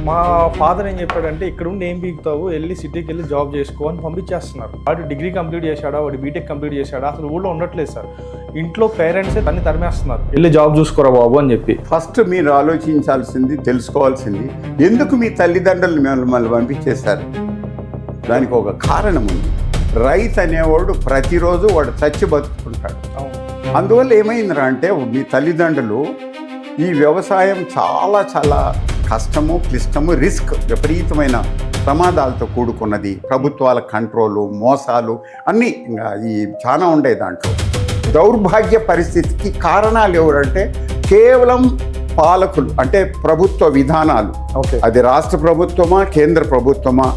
మా ఫాదర్ ఏం చెప్పాడంటే ఇక్కడ ఉండి ఏం పీకుతావు, వెళ్ళి సిటీకి వెళ్ళి జాబ్ చేసుకో అని పంపించేస్తున్నారు. వాడు డిగ్రీ కంప్లీట్ చేశాడా, వాడు బీటెక్ కంప్లీట్ చేశాడా, అసలు ఊళ్ళో ఉండట్లేదు సార్. ఇంట్లో పేరెంట్సే తన్ని తరిమేస్తున్నారు, వెళ్ళి జాబ్ చూసుకోరా బాబు అని చెప్పి. ఫస్ట్ మీరు ఆలోచించాల్సింది, తెలుసుకోవాల్సింది, ఎందుకు మీ తల్లిదండ్రులు మిమ్మల్ని పంపించేశారు? దానికి ఒక కారణం ఉంది. రైతు అనేవాడు ప్రతిరోజు వాడు చచ్చి బతుకుంటాడు. అందువల్ల ఏమైందిరా అంటే మీ తల్లిదండ్రులు ఈ వ్యవసాయం చాలా చాలా కష్టము, క్లిష్టము, రిస్క్, విపరీతమైన ప్రమాదాలతో కూడుకున్నది. ప్రభుత్వాల కంట్రోలు, మోసాలు అన్నీ ఇంకా ఈ చాలా ఉండే దాంట్లో. దౌర్భాగ్య పరిస్థితికి కారణాలు ఎవరంటే కేవలం పాలకులు, అంటే ప్రభుత్వ విధానాలు. అది రాష్ట్ర ప్రభుత్వమా, కేంద్ర ప్రభుత్వమా,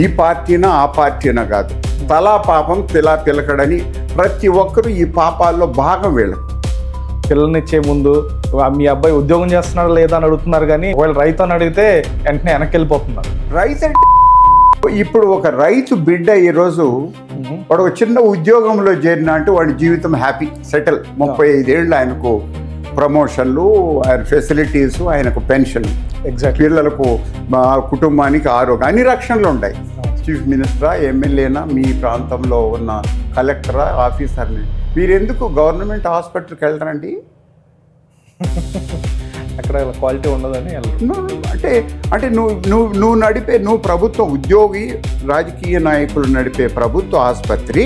ఈ పార్టీనా ఆ పార్టీనా కాదు. తలా పాపం తిలా పిలకడని ప్రతి ఒక్కరూ ఈ పాపాల్లో భాగం వీళ్ళకి. పిల్లల్నిచ్చే ముందు మీ అబ్బాయి ఉద్యోగం చేస్తున్నాడా లేదా అని అడుగుతున్నారు, కానీ ఒకవేళ రైతు అని అడిగితే వెంటనే వెనక్కి వెళ్ళిపోతున్నారు. రైతు ఇప్పుడు ఒక రైతు బిడ్డ ఈరోజు వాడు ఒక చిన్న ఉద్యోగంలో చేరిన అంటే వాడి జీవితం హ్యాపీ సెటిల్. 35 ఏళ్ళు ఆయనకు ప్రమోషన్లు, ఆయన ఫెసిలిటీస్, ఆయనకు పెన్షన్, పిల్లలకు, కుటుంబానికి ఆరోగ్యం, అన్ని రక్షణలు ఉన్నాయి. చీఫ్ మినిస్టరా, ఎమ్మెల్యేనా, మీ ప్రాంతంలో ఉన్న కలెక్టరా, ఆఫీసర్ని, మీరెందుకు గవర్నమెంట్ హాస్పిటల్కి వెళ్ళరండి? అక్కడ క్వాలిటీ ఉండదని అంటే నువ్వు నడిపే, నువ్వు ప్రభుత్వ ఉద్యోగి, రాజకీయ నాయకులు నడిపే ప్రభుత్వ ఆసుపత్రి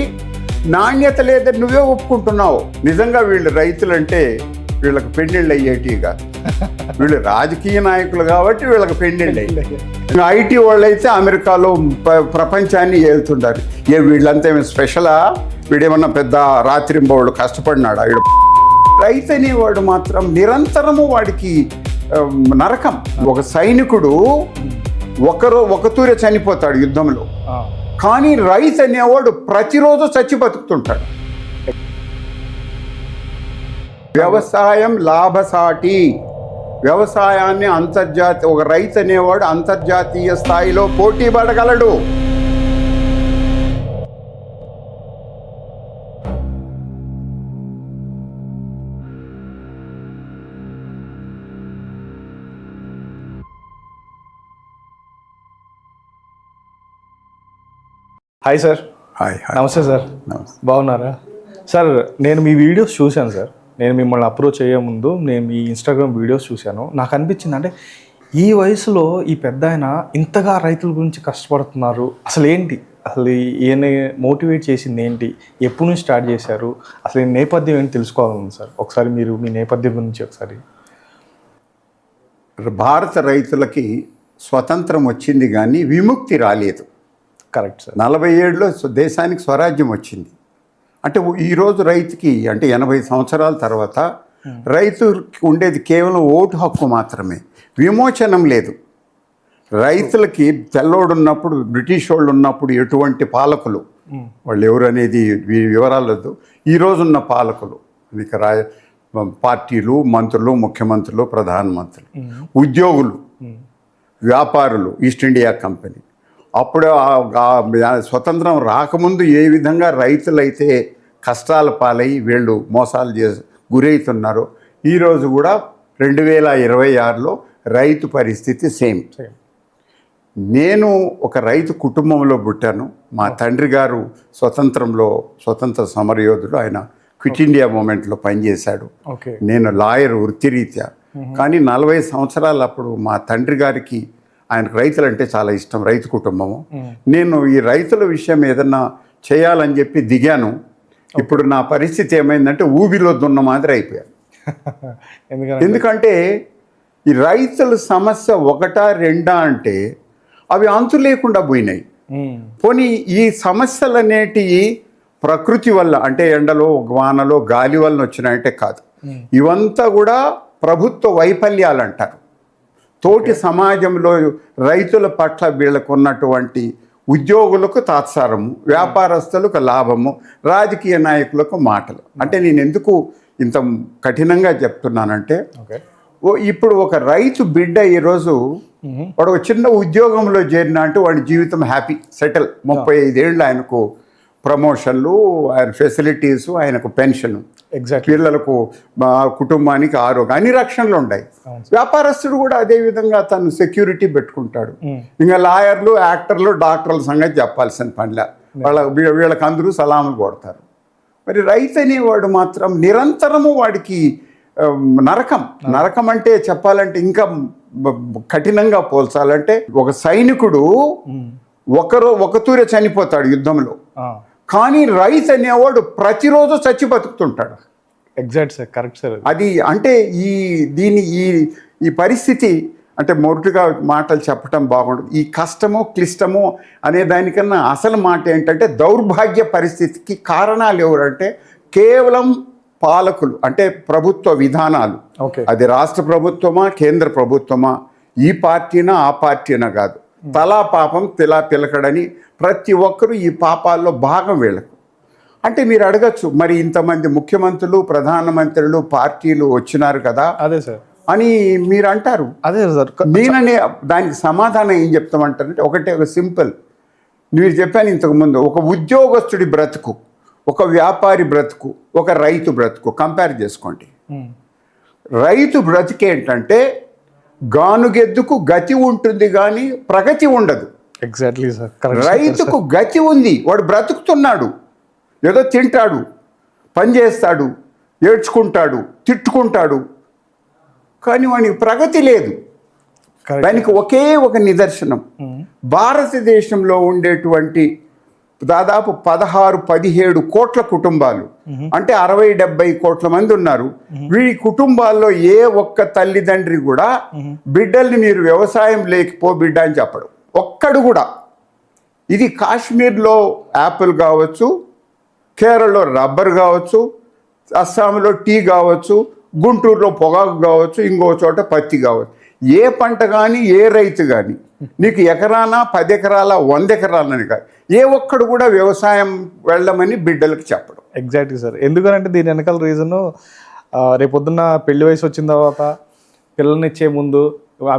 నాణ్యత లేదని నువ్వే ఒప్పుకుంటున్నావు. నిజంగా వీళ్ళు రైతులంటే వీళ్ళకి పెళ్ళిళ్ళు అయ్యేటివి కాదు. వీళ్ళు రాజకీయ నాయకులు కాబట్టి వీళ్ళకి పెళ్ళిళ్ళు అయ్యాయి. ఐటీ వాళ్ళు అయితే అమెరికాలో ప్రపంచాన్ని ఏలుతుంటారు. వీళ్ళంతా ఏమి స్పెషలా? వీడేమన్నా పెద్ద రాత్రింబోళ్ళు కష్టపడినాడు? వీడు రైతు అనేవాడు మాత్రం నిరంతరము వాడికి నరకం. ఒక సైనికుడు ఒక తూరే చనిపోతాడు యుద్ధంలో, కానీ రైతు అనేవాడు ప్రతిరోజు చచ్చి బతుకుతుంటాడు. వ్యవసాయం లాభసాటి. వ్యవసాయాన్ని ఒక రైతు అనేవాడు అంతర్జాతీయ స్థాయిలో పోటీ పడగలడు. Hi sir. Hi. Namaste sir. బాగున్నారా సార్? నేను మీ వీడియోస్ చూశాను సార్. నేను మిమ్మల్ని అప్రోచ్ అయ్యే ముందు నేను మీ ఇన్స్టాగ్రామ్ వీడియోస్ చూశాను. నాకు అనిపించింది, అంటే ఈ వయసులో ఈ పెద్ద ఆయన ఇంతగా రైతుల గురించి కష్టపడుతున్నారు, అసలు ఏంటి, అసలు ఈయన మోటివేట్ చేసింది ఏంటి, ఎప్పుడు నుంచి స్టార్ట్ చేశారు, అసలు ఈ నేపథ్యం ఏంటి తెలుసుకోవాలని సార్. ఒకసారి మీరు మీ నేపథ్యం గురించి ఒకసారి. భారత రైతులకి స్వతంత్రం వచ్చింది కానీ విముక్తి రాలేదు. Correct sir. 47లో దేశానికి స్వరాజ్యం వచ్చింది. అంటే ఈరోజు రైతుకి, అంటే 80 సంవత్సరాల తర్వాత రైతుకి ఉండేది కేవలం ఓటు హక్కు మాత్రమే, విమోచనం లేదు. రైతులకి తెల్లోడున్నప్పుడు, బ్రిటిష్ వాళ్ళు ఉన్నప్పుడు ఎటువంటి పాలకులు, వాళ్ళు ఎవరు అనేది వివరాలు వద్దు. ఈరోజున్న పాలకులు, ఇక పార్టీలు, మంత్రులు, ముఖ్యమంత్రులు, ప్రధానమంత్రులు, ఉద్యోగులు, వ్యాపారులు, ఈస్ట్ ఇండియా కంపెనీ. అప్పుడు స్వతంత్రం రాకముందు ఏ విధంగా రైతులైతే కష్టాల పాలై వీళ్ళు మోసాలు గురవుతున్నారో, ఈరోజు కూడా 2026లో రైతు పరిస్థితి సేమ్. నేను ఒక రైతు కుటుంబంలో పుట్టాను. మా తండ్రి గారు స్వతంత్ర సమరయోధుడు. ఆయన క్విట్ ఇండియా మూమెంట్లో పనిచేశాడు. నేను లాయర్ వృత్తిరీత్యా. కానీ 40 సంవత్సరాలు అప్పుడు మా తండ్రి గారికి, ఆయనకు రైతులు అంటే చాలా ఇష్టం, రైతు కుటుంబము. నేను ఈ రైతుల విషయం ఏదన్నా చేయాలని చెప్పి దిగాను. ఇప్పుడు నా పరిస్థితి ఏమైందంటే ఊబిలో దున్న మాదిరి అయిపోయాను. ఎందుకంటే ఈ రైతుల సమస్య ఒకటా రెండా అంటే అవి అంతు లేకుండా పోయినాయి. పోనీ ఈ సమస్యలు అనేటివి ప్రకృతి వల్ల, అంటే ఎండలో, వానలో, గాలి వల్ల వచ్చినాయంటే కాదు. ఇవంతా కూడా ప్రభుత్వ వైఫల్యాలు అంటారు. తోటి సమాజంలో రైతుల పట్ల వీళ్ళకు ఉన్నటువంటి ఉద్యోగులకు తాత్సారము, వ్యాపారస్తులకు లాభము, రాజకీయ నాయకులకు మాటలు. అంటే నేను ఎందుకు ఇంత కఠినంగా చెప్తున్నానంటే, ఇప్పుడు ఒక రైతు బిడ్డ ఈరోజు వాడు ఒక చిన్న ఉద్యోగంలో చేరిన అంటే వాడి జీవితం హ్యాపీ సెటిల్. 35 ఏళ్ళు ఆయనకు ప్రమోషన్లు, ఆయన ఫెసిలిటీసు, ఆయనకు పెన్షన్, ఎగ్జాక్ట్లీ. పిల్లలకు కుటుంబానికి ఆరోగ్యం, అన్ని రక్షణలు ఉన్నాయి. వ్యాపారస్తుడు కూడా అదే విధంగా తను సెక్యూరిటీ పెట్టుకుంటాడు. ఇంకా లాయర్లు, యాక్టర్లు, డాక్టర్ల సంగతి చెప్పాల్సిన పనిలే, వీళ్ళకి అందరూ సలాములు కొడతారు. మరి రైతు అనేవాడు మాత్రం నిరంతరము వాడికి నరకం అంటే చెప్పాలంటే ఇంకా కఠినంగా పోల్చాలంటే ఒక సైనికుడు ఒక తూరే చనిపోతాడు యుద్ధంలో, కానీ రైతు అనేవాడు ప్రతిరోజు చచ్చి బతుకుతుంటాడు. Exact sir, correct sir. అది అంటే ఈ పరిస్థితి అంటే మొదటిగా మాటలు చెప్పటం బాగుండదు. ఈ కష్టము క్లిష్టము అనే దానికన్నా అసలు మాట ఏంటంటే దౌర్భాగ్య పరిస్థితికి కారణాలు ఎవరంటే కేవలం పాలకులు, అంటే ప్రభుత్వ విధానాలు. అది రాష్ట్ర ప్రభుత్వమా కేంద్ర ప్రభుత్వమా, ఈ పార్టీనా ఆ పార్టీనా కాదు, తలా పాపం తిలా పిలకడని ప్రతి ఒక్కరూ ఈ పాపాల్లో భాగం వీళ్ళకు. అంటే మీరు అడగచ్చు, మరి ఇంతమంది ముఖ్యమంత్రులు, ప్రధానమంత్రులు, పార్టీలు వచ్చినారు కదా అదే సార్ అని మీరు అంటారు. అదే సార్, నేననే దానికి సమాధానం ఏం చెప్తామంటారంటే ఒక సింపుల్, మీరు చెప్పాను ఇంతకుముందు, ఒక ఉద్యోగస్తుడి బ్రతుకు, ఒక వ్యాపారి బ్రతుకు, ఒక రైతు బ్రతుకు కంపేర్ చేసుకోండి. రైతు బ్రతికేంటంటే గానుగెద్దుకు గతి ఉంటుంది కానీ ప్రగతి ఉండదు. Exactly sir. రైతుకు గతి ఉంది, వాడు బ్రతుకుతున్నాడు, ఏదో తింటాడు, పని చేస్తాడు, ఏడ్చుకుంటాడు, తిట్టుకుంటాడు, కానీ వానికి ప్రగతి లేదు. దానికి ఒకే ఒక నిదర్శనం, భారతదేశంలో ఉండేటువంటి దాదాపు 16-17 కోట్ల కుటుంబాలు, అంటే 60-70 కోట్ల మంది ఉన్నారు. వీడి కుటుంబాల్లో ఏ ఒక్క తల్లిదండ్రి కూడా బిడ్డల్ని మీరు వ్యవసాయం లేకపో బిడ్డ అని చెప్పడు, ఒక్కడు కూడా. ఇది కాశ్మీర్లో యాపిల్ కావచ్చు, కేరళలో రబ్బర్ కావచ్చు, అస్సాంలో టీ కావచ్చు, గుంటూరులో పొగాకు కావచ్చు, ఇంకో చోట పత్తి కావచ్చు. ఏ పంట కానీ ఏ రైతు కానీ నీకు ఎకరానా 10 ఎకరాల 100 ఎకరాలని కాదు, ఏ ఒక్కడు కూడా వ్యవసాయం వెళ్ళమని బిడ్డలకు చెప్పడం. Exactly sir. ఎందుకనంటే దీని వెనకాల రీజను, రేపొద్దున్న పెళ్లి వయసు వచ్చిన తర్వాత పిల్లల్ని ఇచ్చే ముందు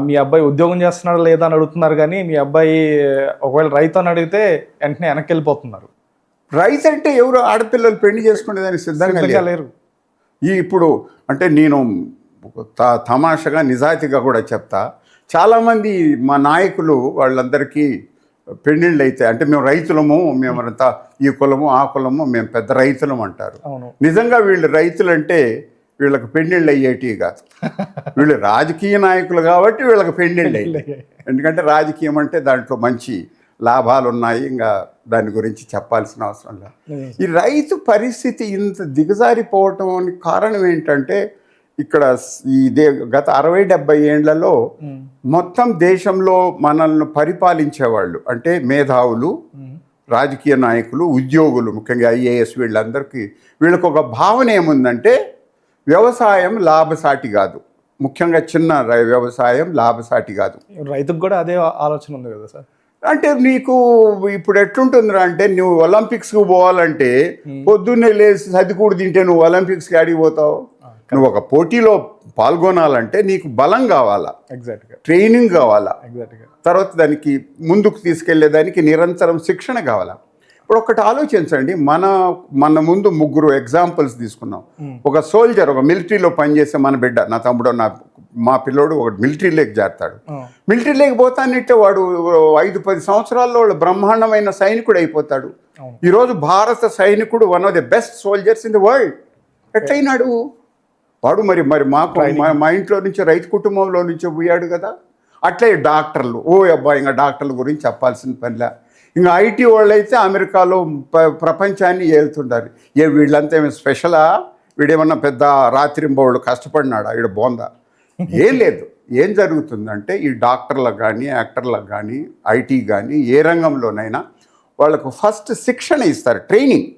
మీ అబ్బాయి ఉద్యోగం చేస్తున్నాడా లేదా అని అడుగుతున్నారు, కానీ మీ అబ్బాయి ఒకవేళ రైతు అని అడిగితే వెంటనే వెనక్కి వెళ్ళిపోతున్నారు. రైతు అంటే ఎవరు ఆడపిల్లలు పెళ్లి చేసుకునేదానికి సిద్ధంగా లేరు. ఇప్పుడు అంటే నేను తమాషగా నిజాయితీగా కూడా చెప్తా, చాలామంది మా నాయకులు వాళ్ళందరికీ పెళ్ళిళ్ళు అయితే, అంటే మేము రైతులము, మేమంతా ఈ కులము ఆ కులము, మేము పెద్ద రైతులం అంటారు. నిజంగా వీళ్ళు రైతులంటే వీళ్ళకి పెళ్ళిళ్ళు అయ్యేటివి కాదు, వీళ్ళు రాజకీయ నాయకులు కాబట్టి వీళ్ళకి పెళ్ళిళ్ళు అయ్యాయి. ఎందుకంటే రాజకీయం అంటే దాంట్లో మంచి లాభాలు ఉన్నాయి, ఇంకా దాని గురించి చెప్పాల్సిన అవసరం లేదు. ఈ రైతు పరిస్థితి ఇంత దిగజారిపోవటానికి కారణం ఏంటంటే, ఇక్కడ గత 60-70 ఏళ్లలో మొత్తం దేశంలో మనల్ని పరిపాలించేవాళ్ళు, అంటే మేధావులు, రాజకీయ నాయకులు, ఉద్యోగులు, ముఖ్యంగా IAS వీళ్ళందరికీ వీళ్ళకు ఒక భావన ఏముందంటే వ్యవసాయం లాభసాటి కాదు, ముఖ్యంగా చిన్న వ్యవసాయం లాభసాటి కాదు. రైతుకు కూడా అదే ఆలోచన ఉంది కదా సార్. అంటే నీకు ఇప్పుడు ఎట్లుంటుందిరా అంటే, నువ్వు ఒలింపిక్స్కి పోవాలంటే పొద్దున్నే లేచి సదికూడు తింటే నువ్వు ఒలింపిక్స్కి అడిగిపోతావు. నువ్వు ఒక పోటీలో పాల్గొనాలంటే నీకు బలం కావాలా, ఎగ్జాక్ట్గా ట్రైనింగ్ కావాలా, ఎగ్జాక్ట్గా తర్వాత దానికి ముందుకు తీసుకెళ్లేదానికి నిరంతరం శిక్షణ కావాలా. ఇప్పుడు ఒకటి ఆలోచించండి, మన ముందు 3 ఎగ్జాంపుల్స్ తీసుకున్నాం. ఒక సోల్జర్, ఒక మిలిటరీలో పనిచేసే మన బిడ్డ, నా తమ్ముడు, మా పిల్లోడు ఒక మిలిటరీలోకి చేరతాడు. మిలిటరీలోకి పోతానంటే వాడు 5-10 సంవత్సరాల్లో వాడు బ్రహ్మాండమైన సైనికుడు అయిపోతాడు. ఈరోజు భారత సైనికుడు one of the best soldiers in the world. ఎట్లయినాడు వాడు? మరి మా ఇంట్లో నుంచి, రైతు కుటుంబంలో నుంచి పోయాడు కదా. అట్లే డాక్టర్లు, అబ్బాయి ఇంకా డాక్టర్ల గురించి చెప్పాల్సిన పనిలే. ఇంకా IT వాళ్ళు అయితే అమెరికాలో ప్రపంచాన్ని ఏలుతుంటారు. వీళ్ళంతా ఏమి స్పెషలా? వీడేమన్నా పెద్ద రాత్రింబోళ్ళు కష్టపడినాడా? వీడు బోందా? ఏం లేదు. ఏం జరుగుతుందంటే ఈ డాక్టర్లకు కానీ, యాక్టర్లకు కానీ, IT కానీ, ఏ రంగంలోనైనా వాళ్ళకు ఫస్ట్ శిక్షణ ఇస్తారు, ట్రైనింగ్.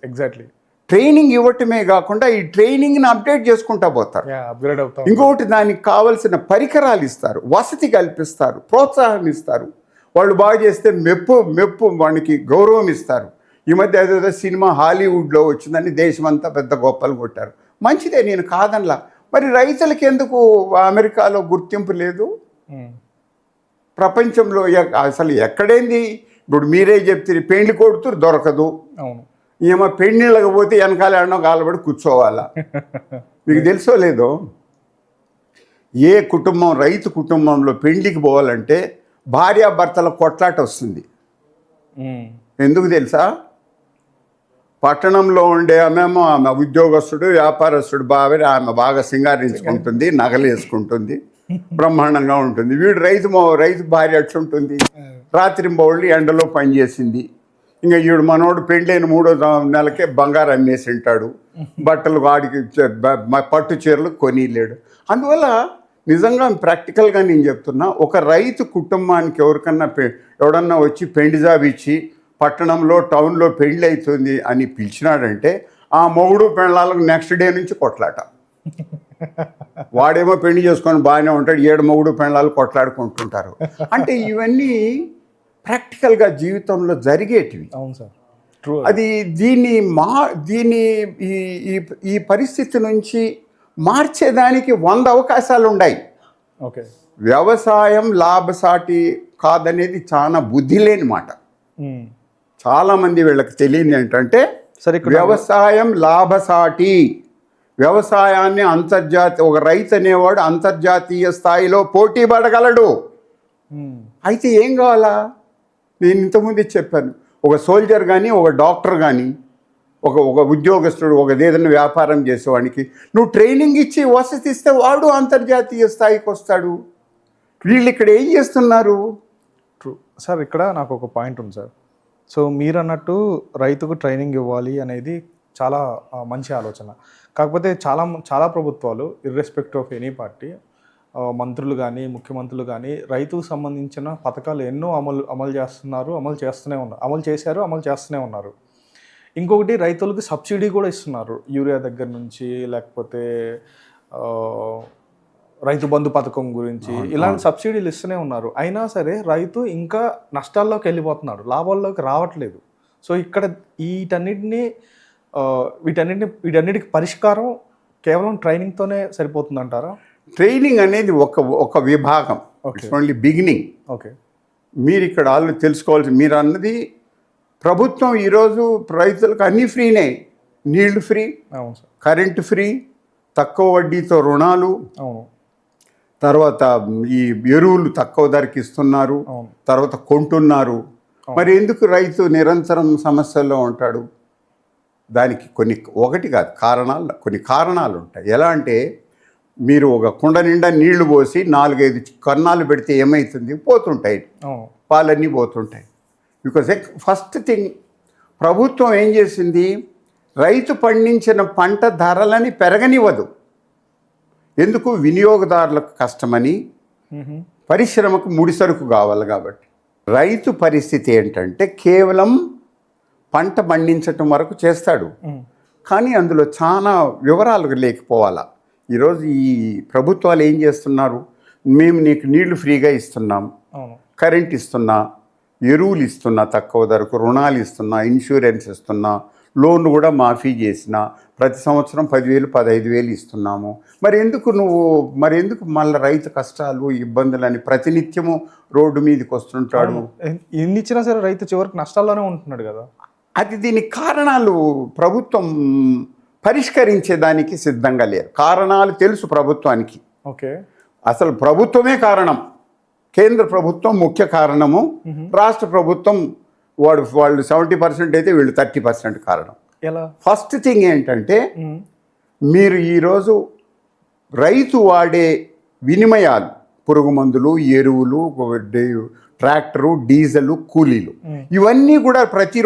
ఎగ్జాక్ట్లీ. ట్రైనింగ్ ఇవ్వటమే కాకుండా ఈ ట్రైనింగ్ని అప్డేట్ చేసుకుంటా పోతారు. ఇంకొకటి దానికి కావలసిన పరికరాలు ఇస్తారు, వసతి కల్పిస్తారు, ప్రోత్సాహం ఇస్తారు. వాళ్ళు బాగా చేస్తే మెప్పు వానికి గౌరవం ఇస్తారు. ఈ మధ్య ఏదో సినిమా హాలీవుడ్లో వచ్చిందని దేశమంతా పెద్ద గొప్పలు కొట్టారు. మంచిదే, నేను కాదనలా. మరి రైతులకి ఎందుకు అమెరికాలో గుర్తింపు లేదు? ప్రపంచంలో అసలు ఎక్కడేంది ఇప్పుడు మీరే చెప్తే పెళ్లి కొడుతురు దొరకదు, అవును. ఏమో పెళ్ళిళ్ళకి పోతే వెనకాల ఎన్నో కాలబడి కూర్చోవాలా. మీకు తెలుసో లేదో, ఏ కుటుంబం రైతు కుటుంబంలో పెళ్లికి పోవాలంటే భార్యాభర్తల కొట్లాట వస్తుంది. ఎందుకు తెలుసా? పట్టణంలో ఉండే ఆమె ఉద్యోగస్తుడు వ్యాపారస్తుడు ఆమె బాగా సింగారించుకుంటుంది, నగలు వేసుకుంటుంది, బ్రహ్మాండంగా ఉంటుంది. వీడు రైతు భార్య అట్లుంటుంది, రాత్రింబౌళ్ళు ఎండలో పనిచేసింది. ఇంకా వీడు మనోడు పెళ్ళైన 3వ నెలకే బంగారం అమ్మేసి ఉంటాడు, బట్టలు వాడికి పట్టు చీరలు కొనిలేడు. అందువల్ల నిజంగా ప్రాక్టికల్గా నేను చెప్తున్నా, ఒక రైతు కుటుంబానికి ఎవడన్నా వచ్చి పెండి జాబ్ ఇచ్చి పట్టణంలో టౌన్లో పెళ్ళి అవుతుంది అని పిలిచినాడంటే ఆ మొగుడు పెళ్ళాలకు నెక్స్ట్ డే నుంచి కొట్లాట. వాడేమో పెళ్లి చేసుకొని బాగానే ఉంటాడు, 7 మొగుడు పెళ్ళాలు కొట్లాడుకుంటుంటారు. అంటే ఇవన్నీ ప్రాక్టికల్గా జీవితంలో జరిగేటివి. అవును సార్, ట్రూ. అది దీన్ని ఈ పరిస్థితి నుంచి మార్చేదానికి 100 అవకాశాలు ఉన్నాయి. ఓకే. వ్యవసాయం లాభసాటి కాదనేది చాలా బుద్ధి లేని మాట. చాలామంది వీళ్ళకి తెలియని ఏంటంటే వ్యవసాయం లాభసాటి, వ్యవసాయాన్ని ఒక రైతు అనేవాడు అంతర్జాతీయ స్థాయిలో పోటీ పడగలడు. అయితే ఏం కావాలా? నేను ఇంతకుముందే చెప్పాను, ఒక సోల్జర్ కానీ ఒక డాక్టర్ కానీ ఒక ఉద్యోగస్తుడు ఏదైనా వ్యాపారం చేసేవాడికి నువ్వు ట్రైనింగ్ ఇచ్చి వసతి ఇస్తే వాడు అంతర్జాతీయ స్థాయికి వస్తాడు. వీళ్ళు ఇక్కడ ఏం చేస్తున్నారు? True sir. ఇక్కడ నాకు ఒక పాయింట్ ఉంది సార్. సో మీరు అన్నట్టు రైతుకు ట్రైనింగ్ ఇవ్వాలి అనేది చాలా మంచి ఆలోచన. కాకపోతే చాలా ప్రభుత్వాలు ఇర్రెస్పెక్టివ్ ఆఫ్ ఎనీ పార్టీ, మంత్రులు కానీ ముఖ్యమంత్రులు కానీ రైతుకు సంబంధించిన పథకాలు ఎన్నో అమలు చేస్తూనే ఉన్నారు. ఇంకొకటి, రైతులకు సబ్సిడీ కూడా ఇస్తున్నారు. యూరియా దగ్గర నుంచి, లేకపోతే రైతు బంధు పథకం గురించి ఇలాంటి సబ్సిడీలు ఇస్తూనే ఉన్నారు. అయినా సరే రైతు ఇంకా నష్టాల్లోకి వెళ్ళిపోతున్నాడు, లాభాల్లోకి రావట్లేదు. సో ఇక్కడ వీటన్నిటికి పరిష్కారం కేవలం ట్రైనింగ్తోనే సరిపోతుందంటారా? ట్రైనింగ్ అనేది ఒక విభాగం, ఓన్లీ బిగినింగ్. ఓకే. మీరు ఇక్కడ వాళ్ళు తెలుసుకోవాల్సి, మీరు అన్నది ప్రభుత్వం ఈరోజు రైతులకు అన్నీ ఫ్రీనే. నీళ్లు ఫ్రీ, అవును సార్, కరెంటు ఫ్రీ, తక్కువ వడ్డీతో రుణాలు, అవును, తర్వాత ఈ ఎరువులు తక్కువ ధరకి ఇస్తున్నారు, తర్వాత కొంటున్నారు. మరి ఎందుకు రైతు నిరంతరం సమస్యల్లో ఉంటాడు? దానికి కొన్ని కారణాలు ఉంటాయి. ఎలా అంటే, మీరు ఒక కుండ నిండా నీళ్లు పోసి 4-5 కన్నాలు పెడితే ఏమవుతుంది? పోతుంటాయి, పాలన్నీ పోతుంటాయి. బికాజ్ ఫస్ట్ థింగ్, ప్రభుత్వం ఏం చేసింది? రైతు పండించిన పంట ధరలని పెరగనివ్వదు. ఎందుకు? వినియోగదారులకు కష్టమని, పరిశ్రమకు ముడిసరుకు కావాలి కాబట్టి. రైతు పరిస్థితి ఏంటంటే కేవలం పంట పండించటం వరకు చేస్తాడు, కానీ అందులో చాలా వివరాలు లేకపోవాలా. ఈరోజు ఈ ప్రభుత్వాలు ఏం చేస్తున్నారు? మేము నీకు నీళ్లు ఫ్రీగా ఇస్తున్నాం, కరెంట్ ఇస్తున్నా, ఎరువులు ఇస్తున్నా తక్కువ ధరకు, రుణాలు ఇస్తున్నా, ఇన్సూరెన్స్ ఇస్తున్నా, లోన్లు కూడా మాఫీ చేసిన, ప్రతి సంవత్సరం 10,000 15,000 ఇస్తున్నాము. మరి ఎందుకు మళ్ళీ రైతు కష్టాలు ఇబ్బందులని ప్రతినిత్యము రోడ్డు మీదకి వస్తుంటాడు? ఎన్ని ఇచ్చినా సరే రైతు చివరికి నష్టాల్లోనే ఉంటున్నాడు కదా. అది దీనికి కారణాలు ప్రభుత్వం పరిష్కరించేదానికి సిద్ధంగా లేరు. కారణాలు తెలుసు ప్రభుత్వానికి. ఓకే. అసలు ప్రభుత్వమే కారణం, కేంద్ర ప్రభుత్వం ముఖ్య కారణము, రాష్ట్ర ప్రభుత్వం వాళ్ళు 70% అయితే వీళ్ళు 30% కారణం. ఎలా? ఫస్ట్ థింగ్ ఏంటంటే, మీరు ఈరోజు రైతు వాడే వినిమయాలు, పురుగు మందులు, ఎరువులు, ట్రాక్టరు, డీజిల్, కూలీలు, ఇవన్నీ కూడా ప్రతి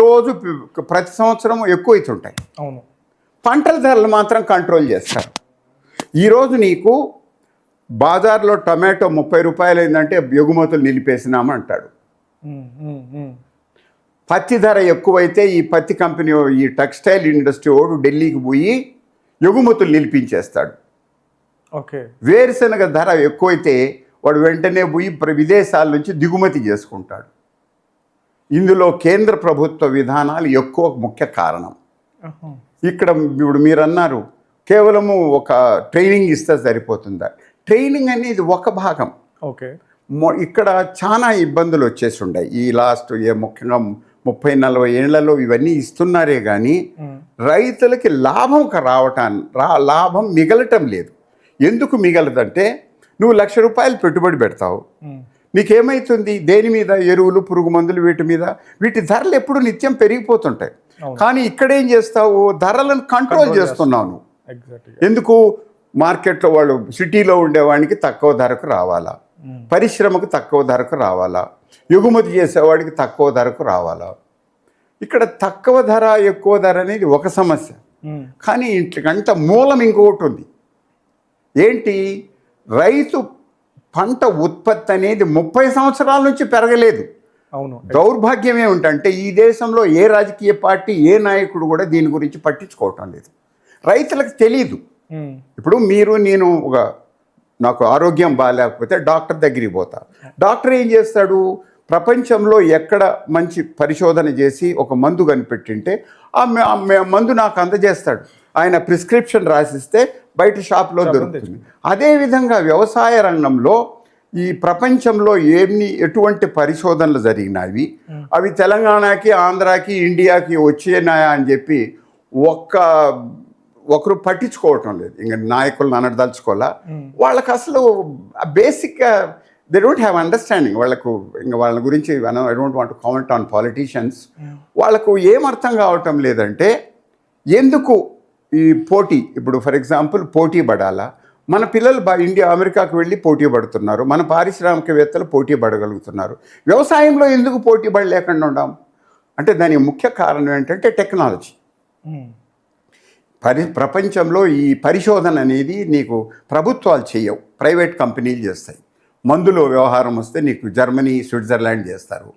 సంవత్సరం ఎక్కువ అవుతుంటాయి. అవును. పంటల ధరలు మాత్రం కంట్రోల్ చేస్తారు. ఈరోజు నీకు బాజార్లో టమాటో 30 రూపాయలు అయిందంటే ఎగుమతులు నిలిపేసినామంటాడు. పత్తి ధర ఎక్కువైతే ఈ పత్తి కంపెనీ, ఈ టెక్స్టైల్ ఇండస్ట్రీ వాడు ఢిల్లీకి పోయి ఎగుమతులు నిలిపించేస్తాడు. ఓకే. వేరుశనగ ధర ఎక్కువైతే వాడు వెంటనే పోయి విదేశాల నుంచి దిగుమతి చేసుకుంటాడు. ఇందులో కేంద్ర ప్రభుత్వ విధానాలు ఎక్కువ ముఖ్య కారణం. ఇక్కడ ఇప్పుడు మీరు అన్నారు కేవలము ఒక ట్రైనింగ్ ఇస్తే సరిపోతుందా? ట్రైనింగ్ అనేది ఒక భాగం. ఓకే. ఇక్కడ చాలా ఇబ్బందులు వచ్చేసి ఉన్నాయి ఈ లాస్ట్ ముఖ్యంగా 30-40 ఏళ్లలో ఇవన్నీ ఇస్తున్నారే కానీ రైతులకి లాభం లాభం మిగలటం లేదు. ఎందుకు మిగలదంటే నువ్వు ₹1,00,000 పెట్టుబడి పెడతావు, నీకేమవుతుంది? దేని మీద? ఎరువులు, పురుగు మందులు, వీటి ధరలు ఎప్పుడు నిత్యం పెరిగిపోతుంటాయి. కానీ ఇక్కడేం చేస్తావు? ధరలను కంట్రోల్ చేస్తున్నావు నువ్వు. ఎందుకు? మార్కెట్లో వాళ్ళు సిటీలో ఉండేవాడికి తక్కువ ధరకు రావాలా, పరిశ్రమకు తక్కువ ధరకు రావాలా, ఎగుమతి చేసేవాడికి తక్కువ ధరకు రావాలా. ఇక్కడ తక్కువ ధర ఎక్కువ ధర అనేది ఒక సమస్య, కానీ ఇంటికంట మూలం ఇంకొకటి ఉంది. ఏంటి? రైతు పంట ఉత్పత్తి అనేది 30 సంవత్సరాల నుంచి పెరగలేదు. అవును. దౌర్భాగ్యం ఏమిటంటే ఈ దేశంలో ఏ రాజకీయ పార్టీ, ఏ నాయకుడు కూడా దీని గురించి పట్టించుకోవటం లేదు. రైతులకు తెలీదు. ఇప్పుడు నేను నాకు ఆరోగ్యం బాగాలేకపోతే డాక్టర్ దగ్గరికి పోతా. డాక్టర్ ఏం చేస్తాడు? ప్రపంచంలో ఎక్కడ మంచి పరిశోధన చేసి ఒక మందు కనిపెట్టింటే ఆ మందు నాకు అందజేస్తాడు. ఆయన ప్రిస్క్రిప్షన్ రాసిస్తే బయట షాప్లో దొరుకుతుంది. అదేవిధంగా వ్యవసాయ రంగంలో ఈ ప్రపంచంలో ఎటువంటి పరిశోధనలు జరిగినవి అవి తెలంగాణకి, ఆంధ్రాకి, ఇండియాకి వచ్చేనాయా అని చెప్పి ఒకరు పట్టించుకోవటం లేదు. ఇంకా నాయకులను అనదలుచుకోవాలా. వాళ్ళకి అసలు బేసిక్గా దే డోంట్ హ్యావ్ అండర్స్టాండింగ్. వాళ్ళకు ఇంకా వాళ్ళ గురించి I don't want to comment on politicians. వాళ్ళకు ఏం అర్థం కావటం లేదంటే ఎందుకు ఈ పోటీ. ఇప్పుడు ఫర్ ఎగ్జాంపుల్ పోటీ పడాలా? మన పిల్లలు అమెరికాకు వెళ్ళి పోటీ పడుతున్నారు, మన పారిశ్రామికవేత్తలు పోటీ పడగలుగుతున్నారు. వ్యవసాయంలో ఎందుకు పోటీ పడలేకుండా ఉన్నాం అంటే దానికి ముఖ్య కారణం ఏంటంటే టెక్నాలజీ. ప్రపంచంలో ఈ పరిశోధన అనేది నీకు ప్రభుత్వాలు చేయవు, ప్రైవేట్ కంపెనీలు చేస్తాయి. మందులో వ్యవహారం వస్తే నీకు జర్మనీ, స్విట్జర్లాండ్ చేస్తారు.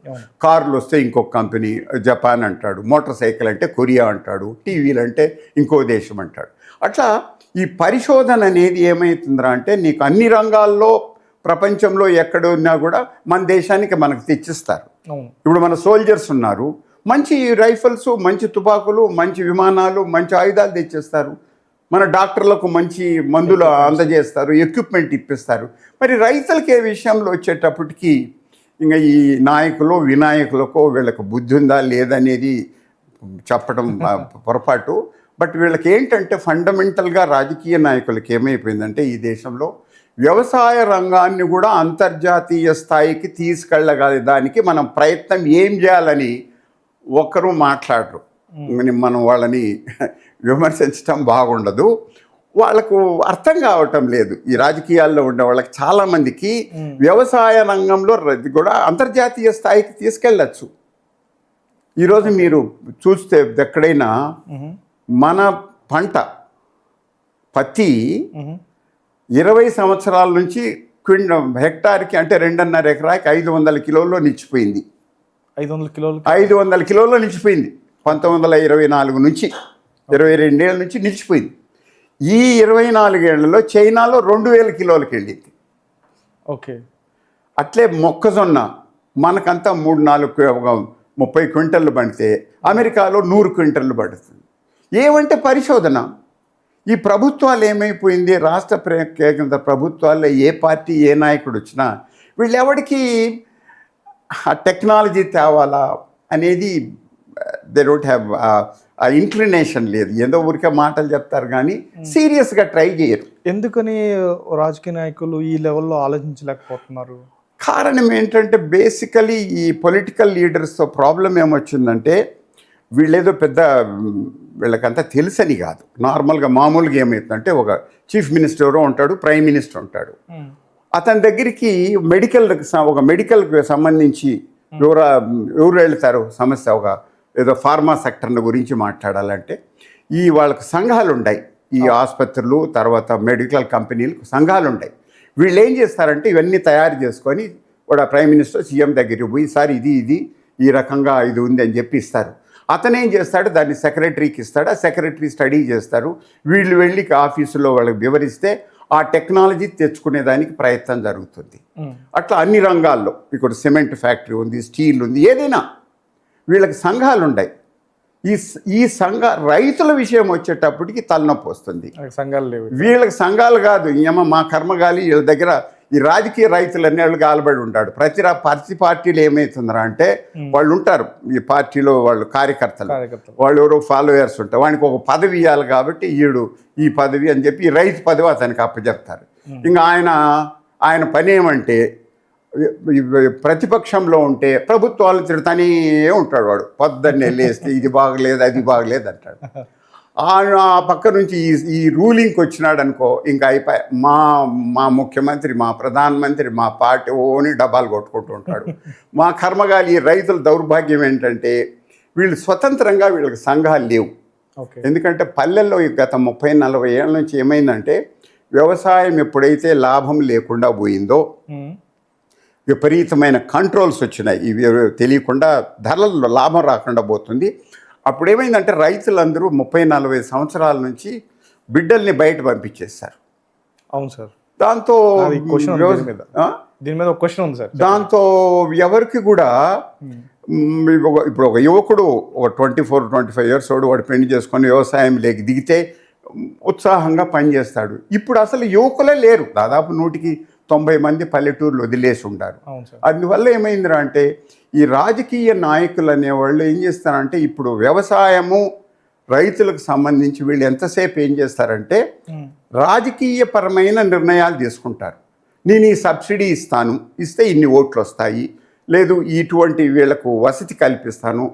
కార్లు వస్తే ఇంకొక కంపెనీ, జపాన్ అంటాడు. మోటార్ సైకిల్ అంటే కొరియా అంటాడు. టీవీలు అంటే ఇంకో దేశం అంటాడు. అట్లా ఈ పరిశోధన అనేది ఏమవుతుందిరా అంటే నీకు అన్ని రంగాల్లో ప్రపంచంలో ఎక్కడున్నా కూడా మన దేశానికి మనకు తెచ్చిస్తారు. ఇప్పుడు మన సోల్జర్స్ ఉన్నారు, మంచి రైఫిల్స్, మంచి తుపాకులు, మంచి విమానాలు, మంచి ఆయుధాలు తెచ్చేస్తారు. మన డాక్టర్లకు మంచి మందులు అందజేస్తారు, ఎక్విప్మెంట్ ఇప్పిస్తారు. మరి రైతులకి ఏ విషయంలో వచ్చేటప్పటికి ఇంకా ఈ నాయకులు, వినాయకులకో వీళ్ళకు బుద్ధి ఉందా లేదనేది చెప్పడం పొరపాటు. బట్ వీళ్ళకి ఏంటంటే ఫండమెంటల్గా రాజకీయ నాయకులకి ఏమైపోయిందంటే ఈ దేశంలో వ్యవసాయ రంగాన్ని కూడా అంతర్జాతీయ స్థాయికి తీసుకెళ్ళగలదానికి మనం ప్రయత్నం ఏం చేయాలని ఒక్కరూ మాట్లాడరు. మనం వాళ్ళని విమర్శించడం బాగుండదు. వాళ్ళకు అర్థం కావటం లేదు. ఈ రాజకీయాల్లో ఉండే వాళ్ళకి చాలామందికి వ్యవసాయ రంగంలో కూడా అంతర్జాతీయ స్థాయికి తీసుకెళ్ళచ్చు. ఈరోజు మీరు చూస్తే ఎక్కడైనా మన పంట పత్తి 20 సంవత్సరాల నుంచి హెక్టార్కి అంటే 2.5 ఎకరాకి 500 కిలోల్లో నిలిచిపోయింది. 500 కిలోల్లో నిలిచిపోయింది. 1924 నుంచి 22 ఏళ్ళ నుంచి నిలిచిపోయింది. ఈ 24 ఏళ్లలో చైనాలో 2000 కిలోలకి వెళ్ళింది. ఓకే. అట్లే మొక్కజొన్న మనకంతా 30 క్వింటళ్ళు పడితే అమెరికాలో 100 క్వింటళ్ళు పడుతుంది. ఏమంటే పరిశోధన. ఈ ప్రభుత్వాలు ఏమైపోయింది, రాష్ట్ర కేంద్ర ప్రభుత్వాల్లో ఏ పార్టీ, ఏ నాయకుడు వచ్చినా వీళ్ళెవడికి ఆ టెక్నాలజీ తేవాలా అనేది దే డోంట్ హ్యావ్ ఆ ఇంక్లినేషన్ లేదు. ఏదో ఊరికే మాటలు చెప్తారు కానీ సీరియస్గా ట్రై చేయరు. ఎందుకని రాజకీయ నాయకులు ఈ లెవెల్లో ఆలోచించలేకపోతున్నారు? కారణం ఏంటంటే బేసికలీ ఈ పొలిటికల్ లీడర్స్తో ప్రాబ్లం ఏమొచ్చిందంటే వీళ్ళేదో పెద్ద వీళ్ళకంతా తెలుసని కాదు. నార్మల్గా మామూలుగా ఏమవుతుందంటే ఒక చీఫ్ మినిస్టర్ ఉంటాడు, ప్రైమ్ మినిస్టర్ ఉంటాడు. అతని దగ్గరికి ఒక మెడికల్కి సంబంధించి ఎవరు వెళ్తారు సమస్య, ఒక ఏదో ఫార్మా సెక్టర్ని గురించి మాట్లాడాలంటే వాళ్ళకి సంఘాలు ఉన్నాయి. ఈ ఆసుపత్రులు తర్వాత మెడికల్ కంపెనీలకు సంఘాలు ఉన్నాయి. వీళ్ళు ఏం చేస్తారంటే ఇవన్నీ తయారు చేసుకొని వాడు ప్రైమ్ మినిస్టర్, సీఎం దగ్గరికి పోయి సార్ ఇది ఈ రకంగా ఇది ఉంది అని చెప్పి ఇస్తారు. అతను ఏం చేస్తాడు, దాన్ని సెక్రటరీకి ఇస్తాడు. ఆ సెక్రటరీ స్టడీ చేస్తారు. వీళ్ళు వెళ్ళి ఆఫీసులో వాళ్ళకి వివరిస్తే ఆ టెక్నాలజీ తెచ్చుకునేదానికి ప్రయత్నం జరుగుతుంది. అట్లా అన్ని రంగాల్లో ఇక్కడ సిమెంట్ ఫ్యాక్టరీ ఉంది, స్టీల్ ఉంది, ఏదైనా వీళ్ళకి సంఘాలు ఉన్నాయి. ఈ రైతుల విషయం వచ్చేటప్పటికి తలనొప్పి వస్తుంది. సంఘాలు లేవు. వీళ్ళకి సంఘాలు కాదు, మా కర్మగాలి వీళ్ళ దగ్గర ఈ రాజకీయ రైతులు అన్నేళ్ళు గాలబడి ఉంటాడు. ప్రతి పార్టీలు ఏమవుతుందరా అంటే వాళ్ళు ఉంటారు ఈ పార్టీలో వాళ్ళు కార్యకర్తలు, వాళ్ళు ఎవరో ఫాలోయర్స్ ఉంటారు. వానికి ఒక పదవి ఇవ్వాలి కాబట్టి ఈ పదవి అని చెప్పి ఈ రైతు పదవి అతనికి అప్పచెప్తారు. ఇంకా ఆయన పని ఏమంటే ప్రతిపక్షంలో ఉంటే ప్రభుత్వాలు తిడతానే ఉంటాడు. వాడు పొద్దున్నే లేస్తే ఇది బాగలేదు అది బాగలేదు అంటాడు. ఆ పక్క నుంచి ఈ రూలింగ్కి వచ్చినాడు అనుకో, ఇంకా అయిపోయి మా ముఖ్యమంత్రి, మా ప్రధానమంత్రి, మా పార్టీ ఓని డబ్బాలు కొట్టుకుంటూ ఉంటాడు. మా కర్మగాలి ఈ రైతుల దౌర్భాగ్యం ఏంటంటే వీళ్ళు స్వతంత్రంగా వీళ్ళకి సంఘాలు లేవు. ఎందుకంటే పల్లెల్లో గత 30-40 ఏళ్ళ నుంచి ఏమైందంటే వ్యవసాయం ఎప్పుడైతే లాభం లేకుండా పోయిందో విపరీతమైన కంట్రోల్స్ వచ్చినాయి. ఇవి తెలియకుండా ధరలలో లాభం రాకుండా పోతుంది. అప్పుడు ఏమైందంటే రైతులందరూ 30-40 సంవత్సరాల నుంచి బిడ్డల్ని బయట పంపించేస్తారు. అవును సార్. దాంతో దీని మీద ఒక క్వశ్చన్ ఉంది సార్. దాంతో ఎవరికి కూడా ఇప్పుడు ఒక యువకుడు ఒక 24-25 ఇయర్స్ వాడు పెళ్లి చేసుకొని వ్యవసాయం లేకి దిగితే ఉత్సాహంగా పనిచేస్తాడు. ఇప్పుడు అసలు యువకులే లేరు. దాదాపు 190 మంది పల్లెటూర్లు వదిలేసి ఉంటారు. అందువల్ల ఏమైందిరా అంటే ఈ రాజకీయ నాయకులు అనేవాళ్ళు ఏం చేస్తారంటే ఇప్పుడు వ్యవసాయము రైతులకు సంబంధించి వీళ్ళు ఎంతసేపు ఏం చేస్తారంటే రాజకీయపరమైన నిర్ణయాలు తీసుకుంటారు. నేను ఈ సబ్సిడీ ఇస్తే ఇన్ని ఓట్లు వస్తాయి, లేదు ఇటువంటి వీళ్లకు వసతి కల్పిస్తాను,